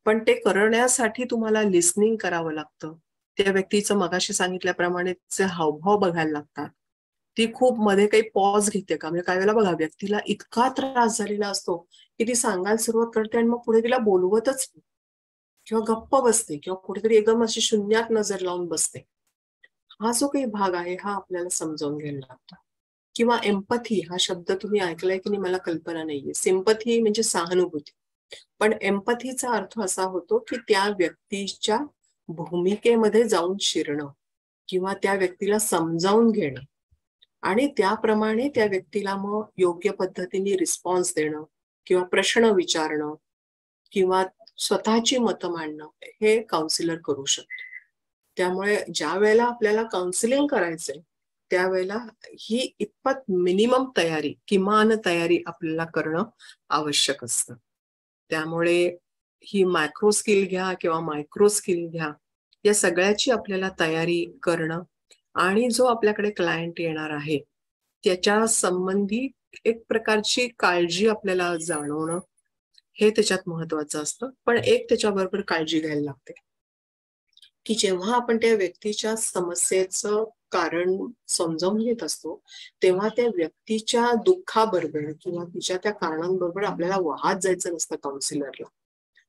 पण ते करण्यासाठी तुम्हाला लिसनिंग करावं लागतं. त्या व्यक्तीचं मगाशी सांगितल्याप्रमाणे हावभाव बघायला लागतात. ती खूप मध्ये काही पॉज घेते का, म्हणजे काही वेळेला बघा व्यक्तीला इतका त्रास झालेला असतो की ती सांगायला सुरुवात करते आणि मग पुढे तिला बोलवतच नाही, किंवा गप्प बसते, किंवा कुठेतरी एकदम अशी शून्यात नजर लावून बसते. हा जो काही भाग आहे हा आपल्याला समजावून घ्यायला लागतो. किंवा एम्पथी हा शब्द तुम्ही ऐकलाय की नाही मला कल्पना नाहीये. सिम्पथी म्हणजे सहानुभूती, पण एम्पथीचा अर्थ असा होतो की त्या व्यक्तीच्या भूमिकेमध्ये जाऊन शिरणं किंवा त्या व्यक्तीला समजावून घेणं आणि त्याप्रमाणे त्या व्यक्तीला मग योग्य पद्धतीने रिस्पॉन्स देणं किंवा प्रश्न विचारणं किंवा स्वतःची मतं मांडणं हे काउन्सिलर करू शकतो. त्यामुळे ज्या वेळेला आपल्याला काउन्सिलिंग करायचंय त्यावेळेला ही इतपत मिनिमम तयारी, किमान तयारी आपल्याला करणं आवश्यक असतं. त्यामुळे ही मायक्रो स्किल घ्या किंवा मायक्रो स्किल घ्या, या सगळ्याची आपल्याला तयारी करणं आणि जो आपल्याकडे क्लायंट येणार आहे त्याच्या संबंधी एक प्रकारची काळजी आपल्याला जाणवणं हे त्याच्यात महत्वाचं असतं. पण एक त्याच्याबरोबर काळजी घ्यायला लागते की जेव्हा आपण त्या व्यक्तीच्या समस्येचं कारण समजावून घेत असतो तेव्हा त्या व्यक्तीच्या दुःखाबरोबर किंवा तिच्या त्या कारणांबरोबर आपल्याला वाहत जायचं नसतं काउन्सिलरला.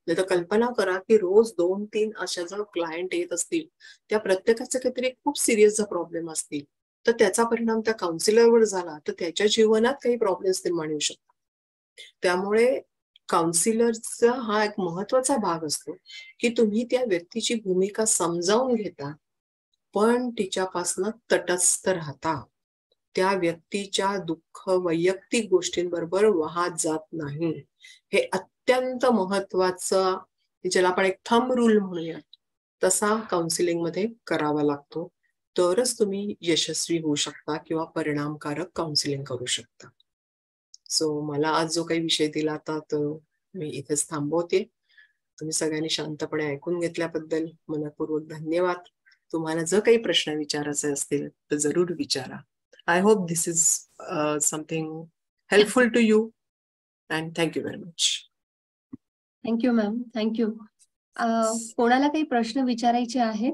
नाही तर कल्पना करा की रोज 2-3 अशा जर क्लायंट येत असतील, त्या प्रत्येकाचा काहीतरी खूप सिरियस प्रॉब्लेम असतील, तर त्याचा परिणाम त्या काउन्सिलरवर झाला तर त्याच्या जीवनात काही प्रॉब्लेम्स निर्माण होऊ शकतात. त्यामुळे काउन्सिलरचा हा एक महत्वाचा भाग असतो की तुम्ही त्या व्यक्तीची भूमिका समजावून घेता पण तिच्यापासून तटस्थ राहता. त्या व्यक्तीच्या दुःख वैयक्तिक गोष्टींबरोबर वाहत जात नाही. हे अत्यंत महत्वाचं, ज्याला आपण एक थंब रूल म्हणूया तसा काउन्सिलिंग मध्ये करावा लागतो, तरच तुम्ही यशस्वी होऊ शकता किंवा परिणामकारक काउन्सिलिंग करू शकता. सो मला आज जो काही विषय दिला होता तो मी इथेच थांबवते. तुम्ही सगळ्यांनी शांतपणे ऐकून घेतल्याबद्दल मनपूर्वक धन्यवाद. तुम्हाला जर काही प्रश्न विचारायचे असतील तर जरूर विचारा. I hope this is something helpful to you and thank you very much. Thank you ma'am, thank you. कोणाला काही प्रश्न विचारायचे आहेत?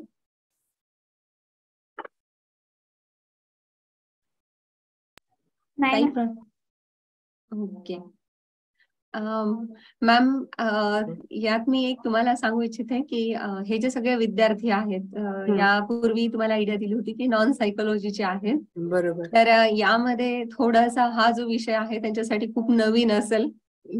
ओके मॅम, यात मी एक तुम्हाला सांगू इच्छिते की हे जे सगळे विद्यार्थी आहेत, यापूर्वी तुम्हाला आयडिया दिली होती की नॉन सायकोलॉजीचे आहेत. बरोबर. तर यामध्ये थोडासा हा जो विषय आहे त्यांच्यासाठी खूप नवीन असेल.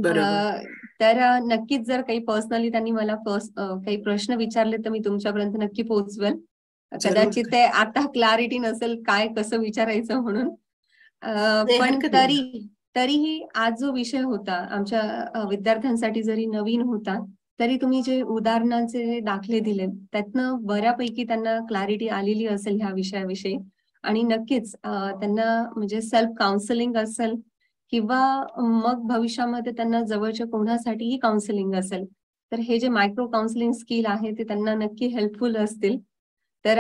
तर नक्कीच जर काही पर्सनली त्यांनी मला काही प्रश्न विचारले तर मी तुमच्यापर्यंत नक्की पोहोचवेल. कदाचित ते आता क्लॅरिटी नसेल काय कसं विचारायचं म्हणून, पण तरीही आज जो विषय होता आमच्या विद्यार्थ्यांसाठी जरी नवीन होता, तरी तुम्ही जे उदाहरणाचे दाखले दिले त्यातनं बऱ्यापैकी त्यांना क्लॅरिटी आलेली असेल ह्या विषयाविषयी. आणि नक्कीच त्यांना म्हणजे सेल्फ काउन्सिलिंग असेल किंवा मग भविष्यामध्ये त्यांना जवळच्या कोणासाठीही काउन्सिलिंग असेल, तर हे जे मायक्रो काउन्सिलिंग स्किल आहे ते त्यांना नक्की हेल्पफुल असतील. तर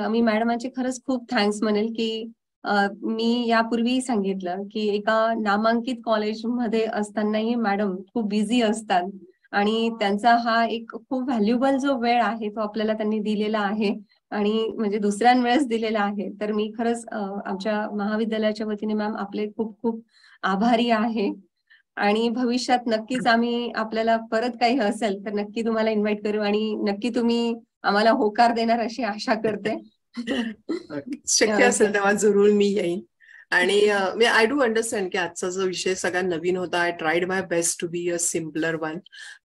मी मॅडमांचे खरंच खूप थँक्स म्हणेल की मी यापूर्वी सांगितलं की एका नामांकित कॉलेजमध्ये असतानाही मॅडम खूप बिझी असतात आणि त्यांचा हा एक खूप व्हॅल्युएबल जो वेळ आहे तो आपल्याला त्यांनी दिलेला आहे आणि म्हणजे दुसऱ्यांवेळेस दिलेला आहे. तर मी खरंच आमच्या महाविद्यालयाच्या वतीने मॅम आपले खूप खूप आभारी आहे. आणि भविष्यात नक्कीच आम्ही आपल्याला परत काही असेल तर नक्की तुम्हाला इन्व्हाइट करू आणि नक्की तुम्ही आम्हाला होकार देणार अशी आशा करते. शक्य असेल तेव्हा जरूर मी येईन. आणि आय डू अंडरस्टँड की आजचा जो विषय सगळा नवीन होता. I tried my best to be a simpler one.